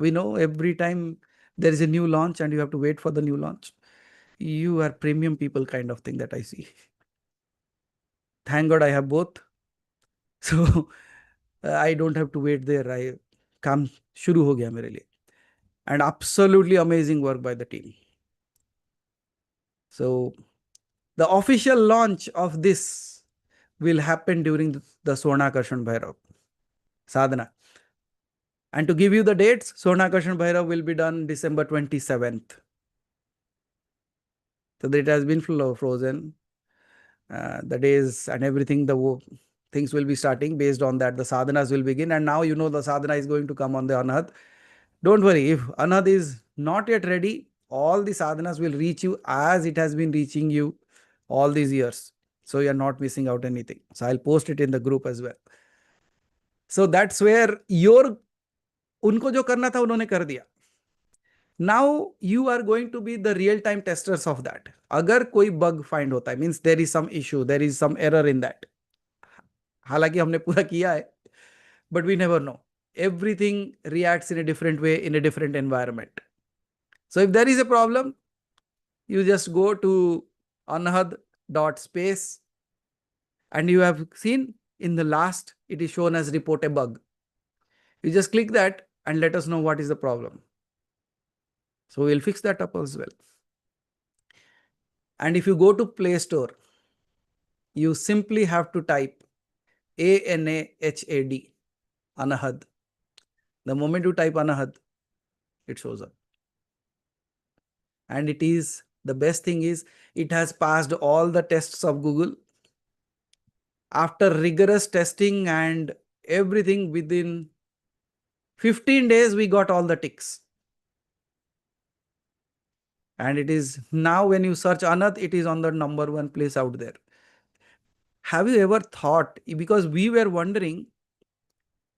we know every time there is a new launch and you have to wait for the new launch. You are premium people kind of thing that I see. Thank God I have both. So I don't have to wait there. I काम शुरू हो गया मेरे लिए. And absolutely amazing work by the team. So the official launch of this will happen during the Swarnakarshan Bhairav sadhana. And to give you the dates, Swarnakarshan Bhairav will be done December 27th. So it has been frozen. The days and everything, the things will be starting. Based on that, the sadhanas will begin. And now you know the sadhana is going to come on the Anahad. Don't worry, if Anahad is not yet ready, all the sadhanas will reach you as it has been reaching you all these years. So you're not missing out anything. So I'll post it in the group as well. So that's where your उनको जो करना था उन्होंने कर दिया. Now you are going to be the real time testers of that. अगर कोई bug find होता है, means there is some issue, there is some error in that. हालांकि हमने पूरा किया है, but we never know. Everything reacts in a different way in a different environment. So if there is a problem, you just go to anahad.space, and you have seen in the last, it is shown as report a bug. You just click that and let us know what is the problem. So we'll fix that up as well. And if you go to Play Store, you simply have to type ANAHAD, Anahad. The moment you type Anahad, it shows up. And it is, the best thing is, it has passed all the tests of Google. After rigorous testing and everything, within 15 days, we got all the ticks. And it is now, when you search Anand, it is on the number one place out there. Have you ever thought, because we were wondering,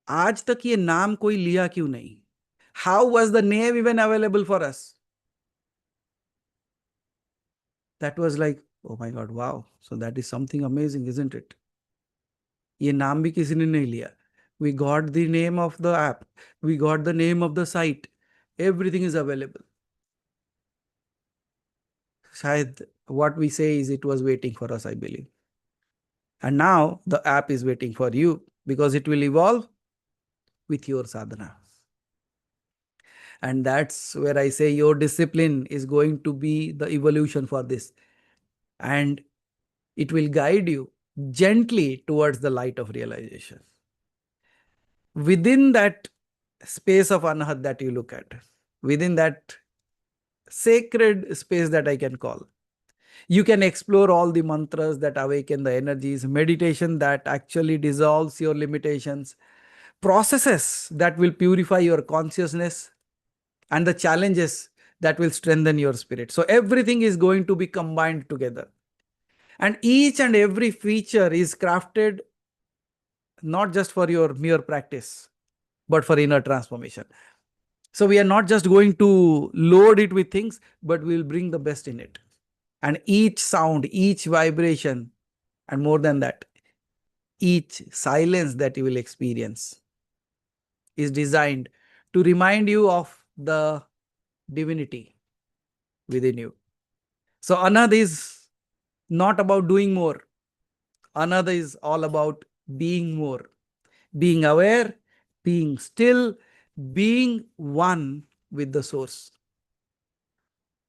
आज तक ये नाम कोई लिया क्यों नहीं? How was the name even available for us? That was like, oh my God, wow. So that is something amazing, isn't it? ये नाम भी किसी ने नहीं लिया. We got the name of the app. We got the name of the site. Everything is available. शायद what we say is it was waiting for us, I believe. And now the app is waiting for you, because it will evolve with your sadhana. And that's where I say your discipline is going to be the evolution for this. And it will guide you gently towards the light of realization. Within that space of anahad that you look at, within that sacred space that I can call, you can explore all the mantras that awaken the energies, meditation that actually dissolves your limitations, processes that will purify your consciousness, and the challenges that will strengthen your spirit. So everything is going to be combined together. And each and every feature is crafted not just for your mere practice, but for inner transformation. So we are not just going to load it with things, but we will bring the best in it. And each sound, each vibration, and more than that, each silence that you will experience is designed to remind you of the divinity within you. So Anad is not about doing more. Anad is all about being more, being aware, being still, being one with the source.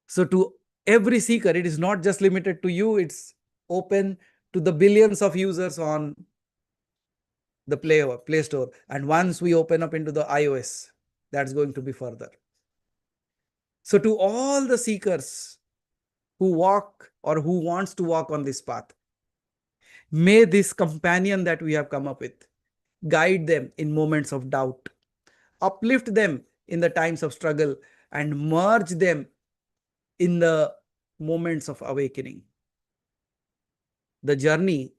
So to every seeker, it is not just limited to you, it's open to the billions of users on the Play Store. And once we open up into the iOS, that's going to be further. So to all the seekers who walk or who wants to walk on this path, may this companion that we have come up with guide them in moments of doubt, uplift them in the times of struggle, and merge them in the moments of awakening. The journey,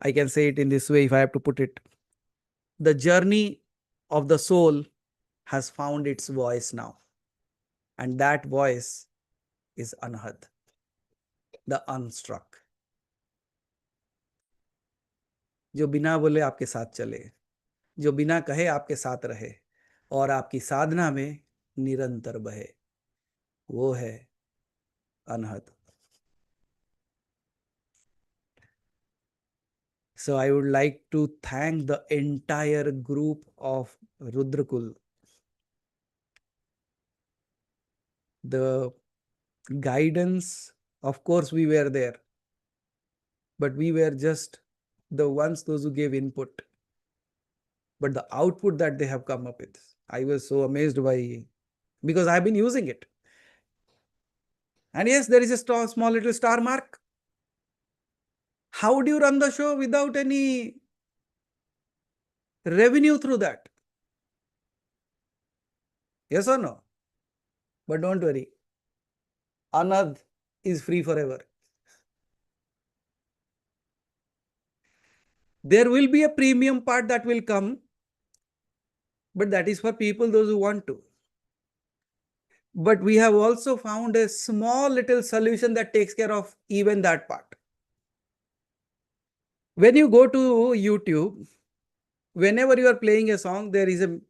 I can say it in this way if I have to put it, the journey of the soul has found its voice now. And that voice is Anahad, the unstruck. जो बिना बोले आपके साथ चले, जो बिना कहे आपके साथ रहे और आपकी साधना में निरंतर बहे, वो है अनहद. So I would like to thank the entire group of Rudrakul. The guidance, of course, we were there, but we were just the ones, those who gave input. But the output that they have come up with, I was so amazed by, because I've been using it. And yes, there is a small little star mark. How would you run the show without any revenue through that? Yes or no? But don't worry. Anad is free forever. There will be a premium part that will come, but that is for people, those who want to. But we have also found a small little solution that takes care of even that part. When you go to YouTube, whenever you are playing a song, there is an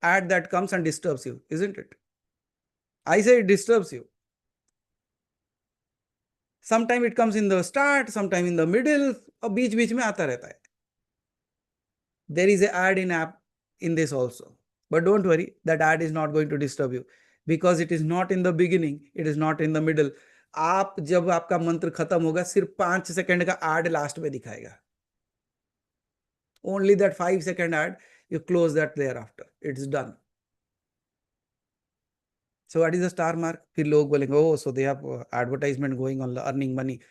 ad that comes and disturbs you, isn't it? I say it disturbs you. Sometimes it comes in the start, sometimes in the middle, और बीच में आता रहता है. There is an ad in app in this also. But don't worry, that ad is not going to disturb you because it is not in the beginning, it is not in the middle. आप जब आपका मंत्र खत्म होगा सिर्फ 5 second का ad last में दिखाएगा. Only that 5-second ad, you close that thereafter. It's done. So what is the star mark? फिर लोग बोलेंगे, oh, so they have advertisement going on, earning money.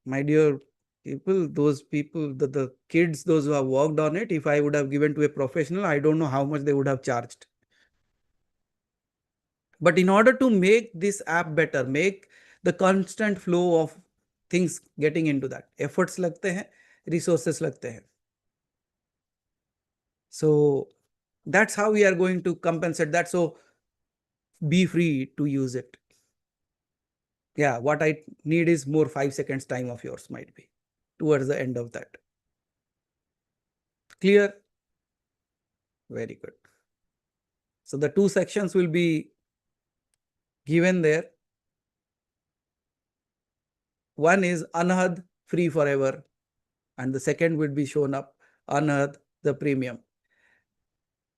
My dear people, those people, the kids, those who have worked on it, if I would have given to a professional, I don't know how much they would have charged. But in order to make this app better, make the constant flow of things getting into that, efforts लगते हैं, resources लगते हैं. So that's how we are going to compensate that. So be free to use it. Yeah, what I need is more 5 seconds time of yours might be towards the end of that. Clear? Very good. So the 2 sections will be given there. One is Anahad, free forever. And the second will be shown up, Anahad, the premium.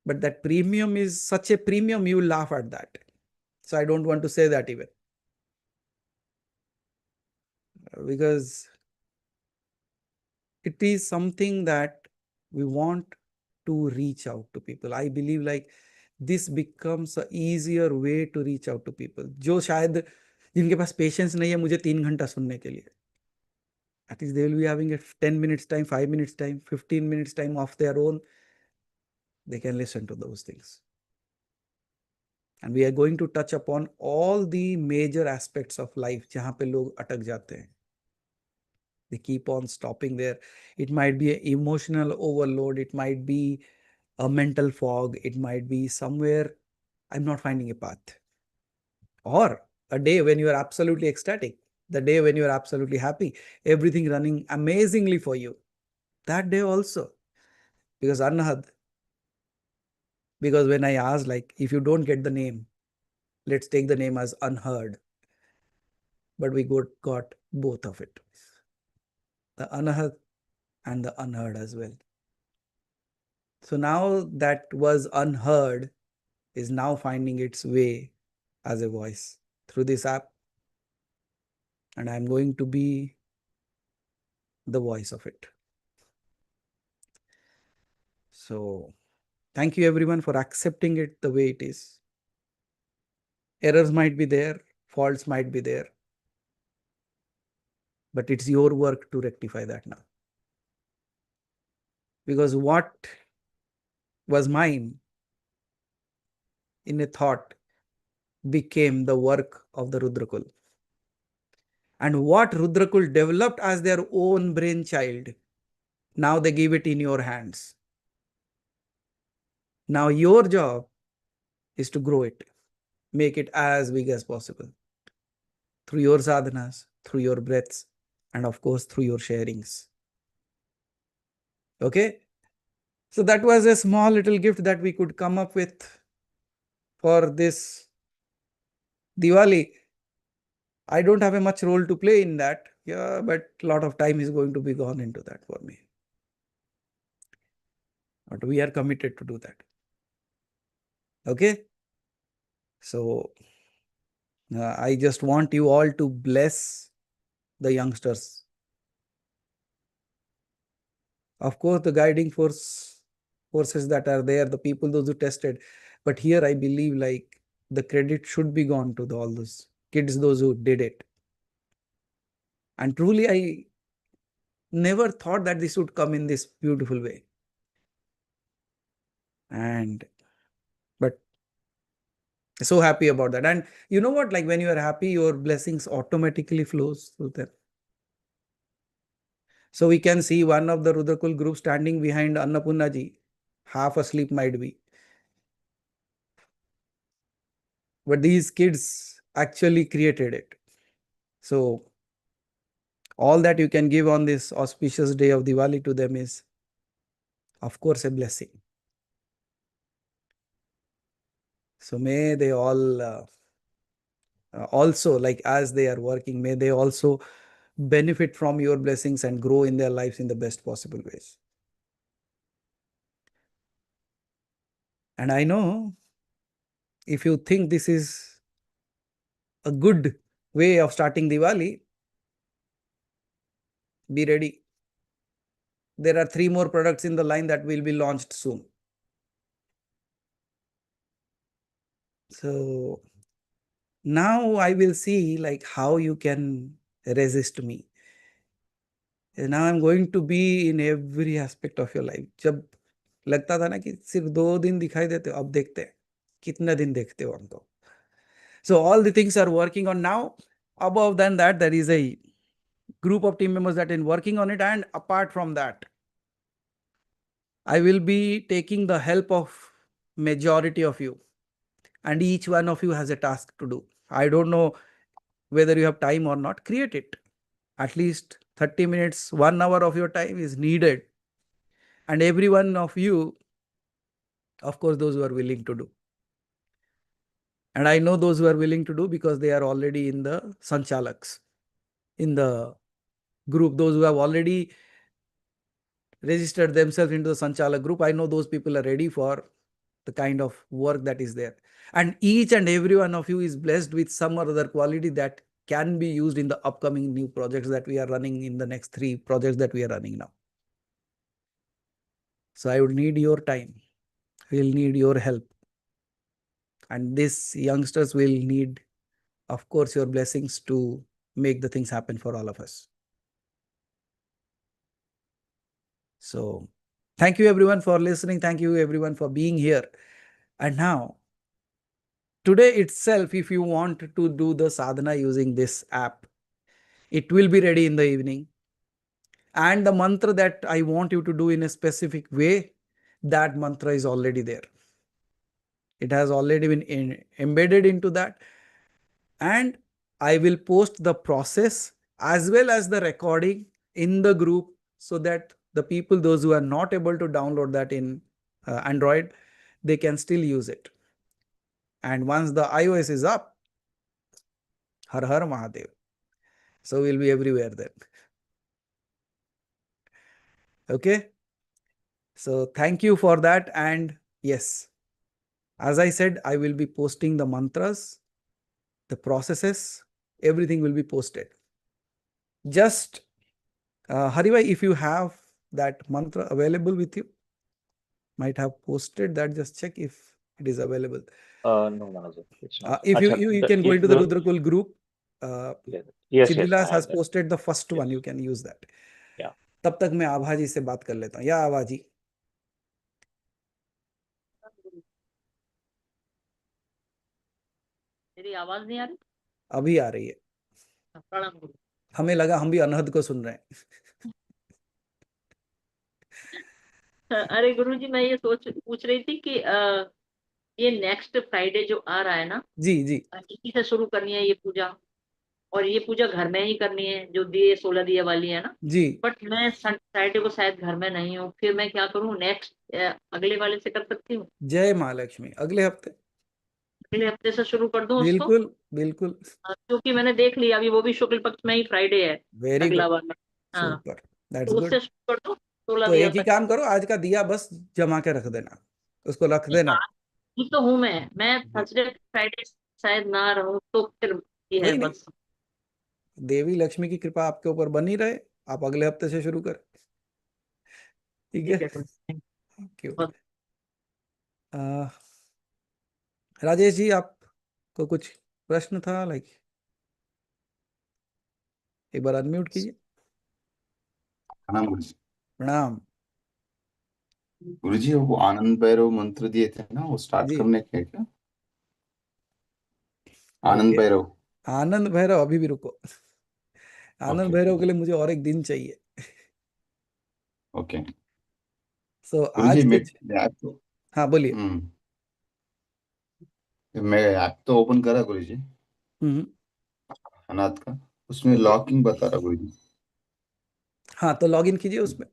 But that premium is such a premium, you will laugh at that. So I don't want to say that even. Because it is something that we want to reach out to people. I believe like this becomes an easier way to reach out to people. जो शायद जिनके पास patience नहीं है मुझे 3 घंटा सुनने के लिए. At least they will be having a 10 minutes time, 5 minutes time, 15 minutes time of their own. They can listen to those things. And we are going to touch upon all the major aspects of life जहाँ पे लोग अटक जाते हैं. They keep on stopping there. It might be an emotional overload. It might be a mental fog. It might be somewhere I'm not finding a path. Or a day when you are absolutely ecstatic. The day when you are absolutely happy. Everything running amazingly for you. That day also. Because Anahad, because when I asked like, if you don't get the name, let's take the name as unheard. But we got both of it. The Anahad and the unheard as well. So now that was unheard is now finding its way as a voice through this app. And I'm going to be the voice of it. So thank you everyone for accepting it the way it is. Errors might be there, faults might be there. But it's your work to rectify that now. Because what was mine in a thought became the work of the Rudrakul. And what Rudrakul developed as their own brainchild, now they give it in your hands. Now your job is to grow it, make it as big as possible through your sadhanas, through your breaths, and of course through your sharings. Okay? So that was a small little gift that we could come up with for this Diwali. I don't have a much role to play in that. Yeah, but a lot of time is going to be gone into that for me. But we are committed to do that. Okay? So I just want you all to bless the youngsters. Of course, the guiding forces that are there, the people, those who tested. But here I believe like the credit should be gone to all those kids, those who did it. And truly, I never thought that this would come in this beautiful way. But so happy about that. And you know what, like when you are happy, your blessings automatically flows through them. So we can see one of the Rudrakul group standing behind Annapurna ji, half asleep might be. but these kids actually created it. So all that you can give on this auspicious day of Diwali to them is, of course, a blessing. So may they all also, like as they are working, may they also benefit from your blessings and grow in their lives in the best possible ways. And I know if you think this is a good way of starting Diwali, be ready. There are 3 more products in the line that will be launched soon. So now I will see like how you can resist me. And now I'm going to be in every aspect of your life. जब लगता था ना कि सिर्फ 2 दिन दिखाई देते हो, अब देखते हैं कितने दिन देखते हो हमको. So all the things are working on now. Above than that, there is a group of team members that are working on it. And apart from that, I will be taking the help of majority of you. And each one of you has a task to do. I don't know whether you have time or not. Create it. At least 30 minutes, 1 hour of your time is needed. And every one of you, of course, those who are willing to do. And I know those who are willing to do because they are already in the Sanchalaks, in the group. Those who have already registered themselves into the Sanchalak group, I know those people are ready for the kind of work that is there. And each and every one of you is blessed with some or other quality that can be used in the upcoming new projects that we are running in the next 3 projects that we are running now. So I would need your time. We'll need your help. And these youngsters will need, of course, your blessings to make the things happen for all of us. So thank you everyone for listening. Thank you everyone for being here. And now, today itself, if you want to do the sadhana using this app, it will be ready in the evening. And the mantra that I want you to do in a specific way, that mantra is already there. It has already been embedded into that. And I will post the process as well as the recording in the group so that the people, those who are not able to download that in Android, they can still use it. And once the iOS is up, Har Har Mahadev. So we'll be everywhere then. Okay. So thank you for that. And yes, as I said, I will be posting the mantras, the processes, everything will be posted. Just Haribhai, if you have that mantra available with you, might have posted that. Just check if it is available. No, Manager, it's not. If you can go into the Rudrakul group. Yes, Chidilas I has have that. posted the first one. Yes. You can use that. Yeah. तब तक मैं आभा जी से बात कर लेता हूँ. या आभा जी, मेरी आवाज नहीं आ रही? अभी आ रही है. प्रणाम गुरु. हमें लगा हम भी अनहद को सुन रहे हैं. अरे गुरुजी, मैं ये पूछ रही थी कि ये नेक्स्ट फ्राइडे जो आ रहा है ना, जी जी, इसी से शुरू करनी है ये पूजा. और ये पूजा घर में ही करनी है, जो दिए 16 दिए वाली है ना जी. बट मैं फ्राइडे को शायद घर में नहीं हूँ, फिर मैं क्या करूँ? नेक्स्ट अगले वाले से कर सकती हूँ? जय महालक्ष्मी. अगले हफ्ते, अगले हफ्ते से शुरू कर दूं उसको? बिल्कुल बिल्कुल. क्योंकि मैंने देख लिया अभी वो भी शुक्ल पक्ष में ही फ्राइडे है. वेरी अगला गुड. वाला. हाँ, सुपर. दैट्स तो गुड. उससे शुरू कर दो 16 तो दिया एक ही तक. काम करो, आज का दिया बस जमा के रख देना, उसको रख देना. ये तो हूँ मैं थर्सडे फ्राइडे शायद ना रहूं तो फिर ये है कोई नहीं. बस. देवी लक्ष्मी की कृपा आपके ऊपर बनी रहे. आप अगले हफ्ते से शुरू करें. ठीक है. ठीक है. Thank you. राजेश जी, आपको कुछ प्रश्न था? लाइक एक बार अनम्यूट कीजिए. प्रणाम. गुरुजी, वो आनंद भैरव मंत्र दिए थे ना, वो स्टार्ट जी. करने के क्या? आनंद ओके. भैरव. आनंद भैरव अभी भी रुको. आनंद ओके भैरव के लिए मुझे और एक दिन चाहिए. ओके. सो गुरुजी, आज के मैं आपको हाँ बोलिए. मैं ऐप तो ओपन करा गुरुजी, हम्म, अनाथ का, उसमें ओके। लॉकिंग बता रहा गुरुजी। हाँ, तो लॉग इन कीजिए, उसमें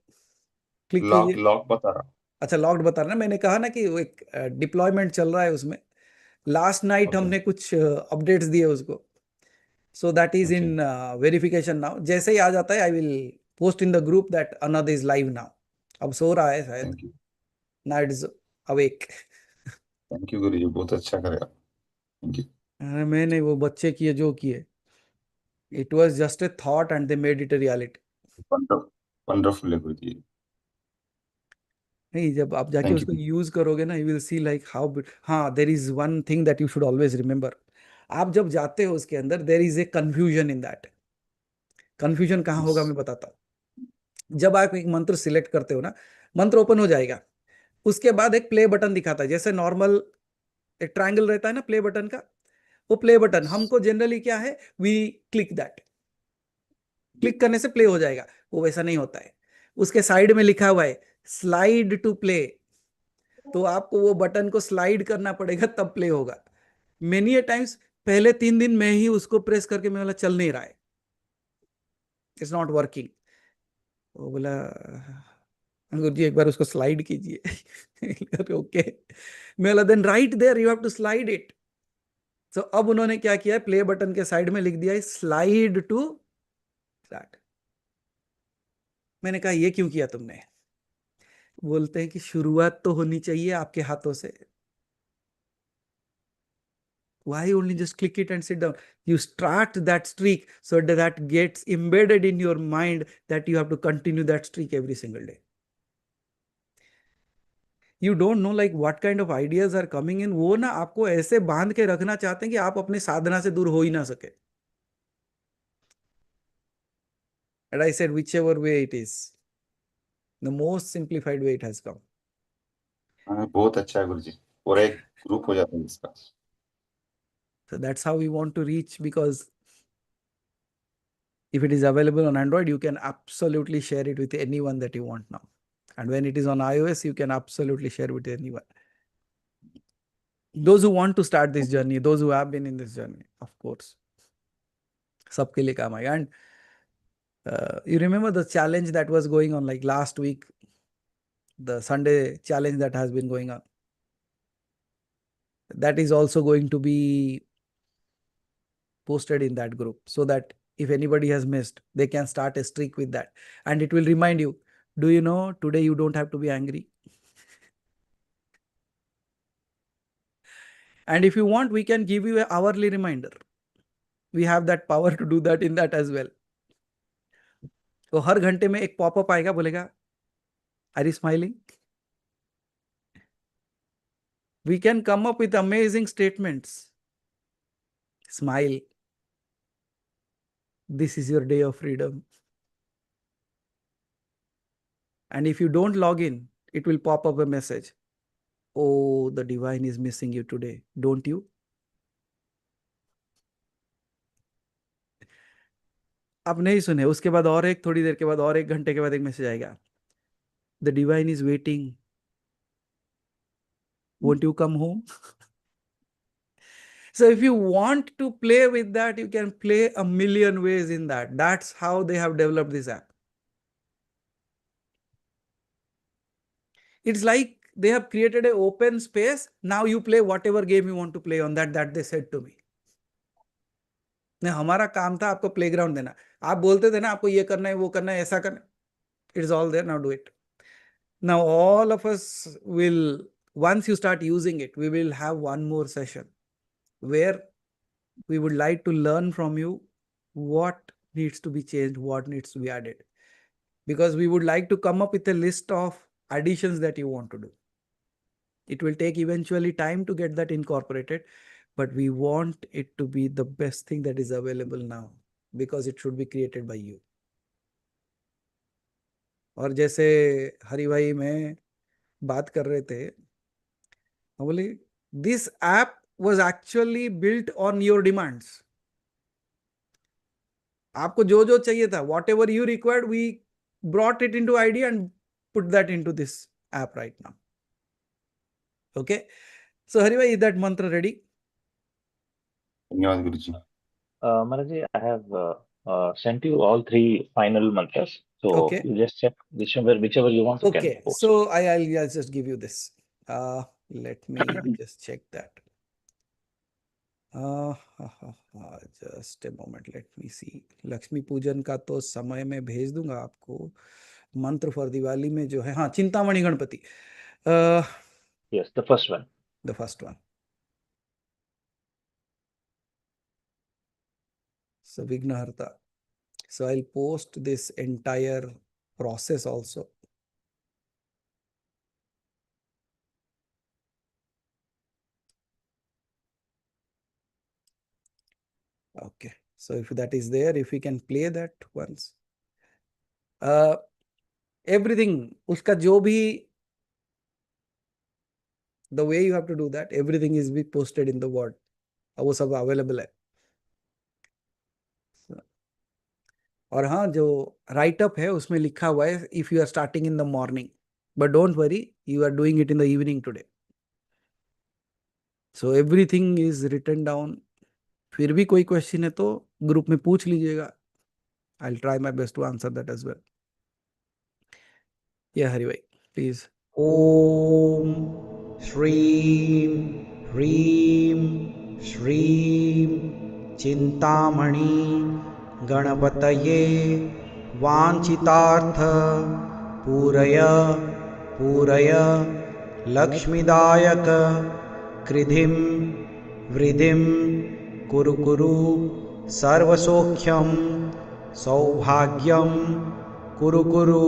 क्लिक लॉक कीजिए। लॉक बता रहा। अच्छा, लॉग्ड बता रहा ना, मैंने कहा ना कि वो एक डिप्लॉयमेंट चल रहा है उसमें। लास्ट नाइट ओके हमने कुछ अपडेट्स दिए उसको, so that is okay, in verification now. जैसे ही आ जाता है I will post in the group that another is live now. अब सो रहा है शायद, now it is awake. Thank you Guruji, बहुत अच्छा करेगा, थैंक यू। मैंने वो बच्चे किए जो किए, it was just a thought and they made it a reality. Wonderful है गुरुजी, नहीं, जब आप जाके थैंक उसको यू। यूज करोगे ना, you will see like how. हाँ, there is one thing that you should always remember. आप जब जाते हो उसके अंदर, there is a confusion in that. Confusion कहाँ होगा मैं बताता हूँ। जब आप एक मंत्र सिलेक्ट करते हो ना, मंत्र ओपन हो जाएगा, उसके बाद एक प्ले बटन दिखाता है, जैसे नॉर्मल एक ट्रायंगल रहता है ना प्ले बटन का। वो प्ले बटन हमको जनरली क्या है, वी क्लिक दैट, क्लिक करने से प्ले हो जाएगा। वो वैसा नहीं होता है। उसके साइड में लिखा हुआ है स्लाइड टू प्ले, तो आपको वो बटन को स्लाइड करना पड़ेगा तब प्ले होगा। मेनी ए टाइम्स पहले 3 दिन में ही उसको प्रेस करके मैं बोला चल नहीं रहा है, इट्स नॉट वर्किंग। वो बोला गुरु जी एक बार उसको स्लाइड कीजिए। ओके, मैं बोला then right there you have to slide it. तो अब उन्होंने क्या किया है, प्ले बटन के साइड में लिख दिया है स्लाइड टू स्टार्ट। मैंने कहा ये क्यों किया तुमने? बोलते हैं कि शुरुआत तो होनी चाहिए आपके हाथों से। Why only just click it and sit down? You start that streak so that gets embedded in your mind that you have to continue that streak every single day. You don't know like what kind of ideas are coming in. वो ना आपको ऐसे बांध के रखना चाहते हैं कि आप अपने साधना से दूर हो ही ना सके. And I said whichever way it is, the most simplified way it has come. हाँ, बहुत अच्छा है गुरुजी, पूरा एक ग्रुप हो जाता है इसका। So that's how we want to reach, because if it is available on Android, you can absolutely share it with anyone that you want now. And when it is on iOS, you can absolutely share with anyone. Those who want to start this journey, those who have been in this journey, of course, सबके लिए काम आएगा. And you remember the challenge that was going on like last week, the Sunday challenge that has been going on. That is also going to be posted in that group so that if anybody has missed, they can start a streak with that. And it will remind you, do you know, today you don't have to be angry. And if you want, we can give you an hourly reminder. We have that power to do that in that as well. तो हर घंटे में एक popup आएगा, बोलेगा are you smiling. We can come up with amazing statements. Smile. This is your day of freedom. And if you don't log in, it will pop up a message. Oh, the divine is missing you today. Don't you? आप नहीं सुने, उसके बाद और एक थोड़ी देर के बाद और 1 घंटे के बाद एक मैसेज आएगा. The divine is waiting. Won't you come home? So if you want to play with that, you can play a million ways in that. That's how they have developed this app. It's like they have created an open space. Now you play whatever game you want to play on that they said to me. हमारा काम था आपको playground देना. आप बोलते थे ना आपको ये करना है, वो करना है, ऐसा करना. It's all there. Now do it. Now all of us will, once you start using it, we will have one more session where we would like to learn from you what needs to be changed, what needs to be added. Because we would like to come up with a list of additions that you want to do. It will take eventually time to get that incorporated, but we want it to be the best thing that is available now because it should be created by you. और जैसे हरि भाई में बात कर रहे थे, बोले this app was actually built on your demands. आपको जो जो चाहिए था, whatever you required, we brought it into idea and put that into this app right now. Okay, so Hari bhai, is that mantra ready? धन्यवाद गुरुजी। Maharaj ji, I have sent you all three final mantras. So Okay. you just check whichever you want to can Okay, post. so I'll just give you this. Let me just check that. Just a moment, let me see. Lakshmi पूजन का तो समय में भेज दूंगा आपको. मंत्र for Diwali में जो है, हाँ, Chintamani Ganpati. Yes, the first one. The first one. So Vignaharta. So I'll post this entire process also. Okay, so if that is there, if we can play that once. Everything, uska jo bhi, the way you have to do that, everything is be posted in the word. वो सब available है. और हाँ, जो right up है उसमें लिखा हुआ है if you are starting in the morning, but don't worry, you are doing it in the evening today. So everything is written down. फिर भी कोई क्वेश्चन है तो ग्रुप में पूछ लीजिएगा. I will try my best to answer that as well. Yeah Hari भाई please. ओम श्रीम ह्रीम श्रीम चिंतामणि गणपतये वांछितार्थ पूरय पूरय लक्ष्मीदायक कृधिम वृद्धिम कुरु कुरु सर्वसौख्यम सौभाग्यम कुरु कुरु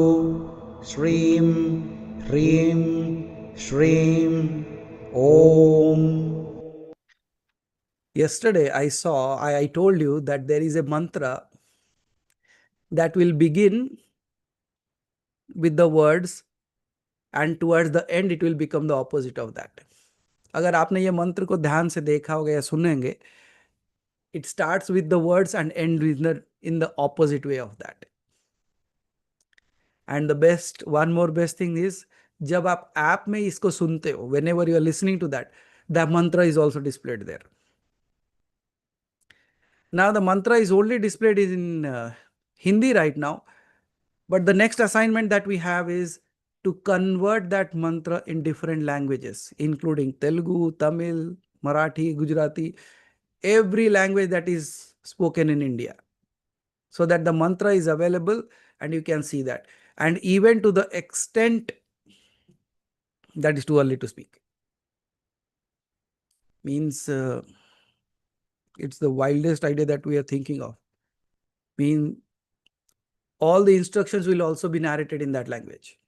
श्रीम ह्रीम श्रीम ओम. Yesterday I told you that there is a mantra that will begin with the words and towards the end it will become the opposite of that. अगर आपने ये मंत्र को ध्यान से देखा होगा या सुनेंगे, it starts with the words and ends in the opposite way of that. And the best, one more best thing is, जब आप ऐप में इसको सुनते हो, whenever you are listening to that, the mantra is also displayed there. Now the mantra is only displayed in Hindi right now, but the next assignment that we have is to convert that mantra in different languages, including Telugu, Tamil, Marathi, Gujarati, every language that is spoken in India, so that the mantra is available and you can see that. And even to the extent that is too early to speak. Means it's the wildest idea that we are thinking of. Mean all the instructions will also be narrated in that language.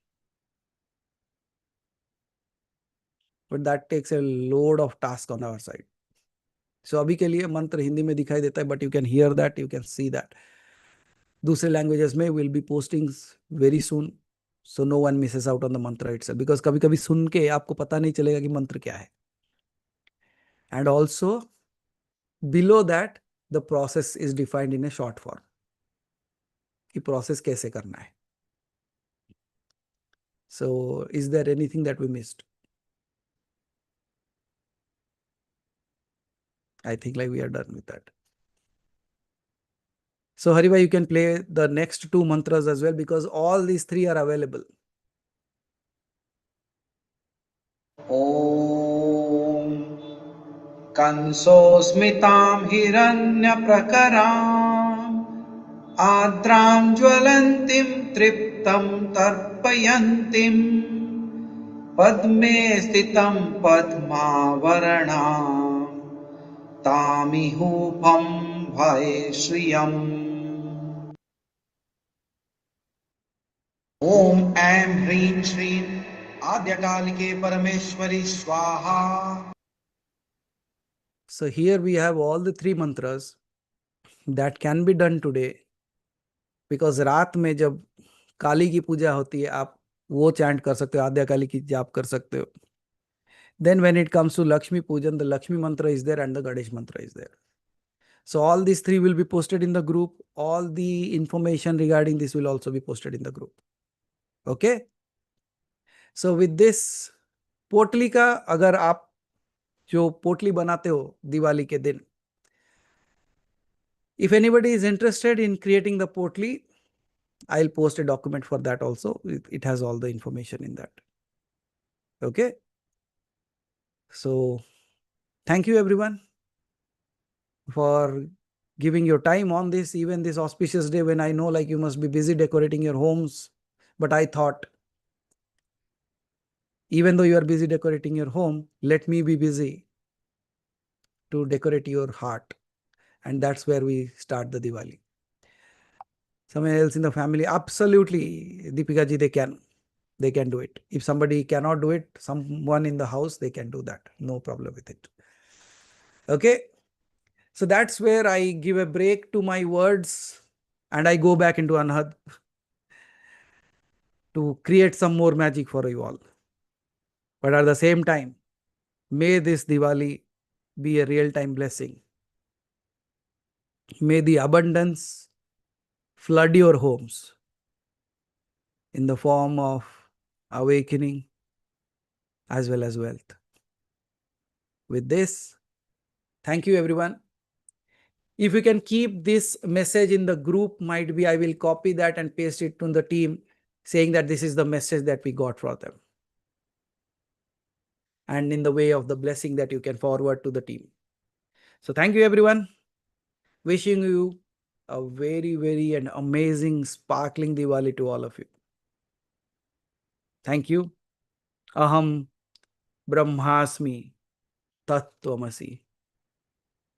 But that takes a load of task on our side. So अभी के लिए मंत्र हिंदी में दिखाई देता है, but you can hear that, you can see that. दूसरे languages में will be postings very soon, so no one misses out on the mantra itself, because कभी कभी सुन के आपको पता नहीं चलेगा कि मंत्र क्या है. And also below that the process is defined in a short form, कि process कैसे करना है. So is there anything that we missed? I think like we are done with that. So Haribhai, you can play the next two mantras as well, because all these three are available. Om Kansosmitam Hiranyaprakaram Adram Jwalantim Triptam Tarpayantim Padme Stitam Padmavaranam Tamihupam Bhaye Shriyam. Om Am Hrim Shrim Adyakalike Parameshwari Swaha. So here we have all the three mantras that can be done today, because रात में जब काली की पूजा होती है आप वो chant कर सकते हो, आद्या काली की जाप कर सकते हो. Then when it comes to Lakshmi Pujan, the Lakshmi mantra is there and the Ganesh mantra is there. So all these three will be posted in the group. All the information regarding this will also be posted in the group. Okay. So with this, पोटली का अगर आप जो पोटली बनाते हो दिवाली के दिन, If anybody is interested in creating the portly, I'll post a document for that also. It has all the information in that. Okay. So thank you everyone for giving your time on this, even this auspicious day when I know like you must be busy decorating your homes. But I thought, even though you are busy decorating your home, let me be busy to decorate your heart. And that's where we start the Diwali. Someone else in the family, absolutely, Deepika ji, they can do it. If somebody cannot do it, someone in the house, they can do that. No problem with it. Okay. So that's where I give a break to my words and I go back into Anhad to create some more magic for you all. But at the same time, may this Diwali be a real-time blessing. May the abundance flood your homes in the form of awakening as well as wealth. With this, thank you everyone. If you can keep this message in the group, might be I will copy that and paste it to the team saying that this is the message that we got from them. And in the way of the blessing that you can forward to the team. So thank you everyone. Wishing you a very, very and amazing sparkling Diwali to all of you. Thank you. Aham Brahmasmi Tattvamasi.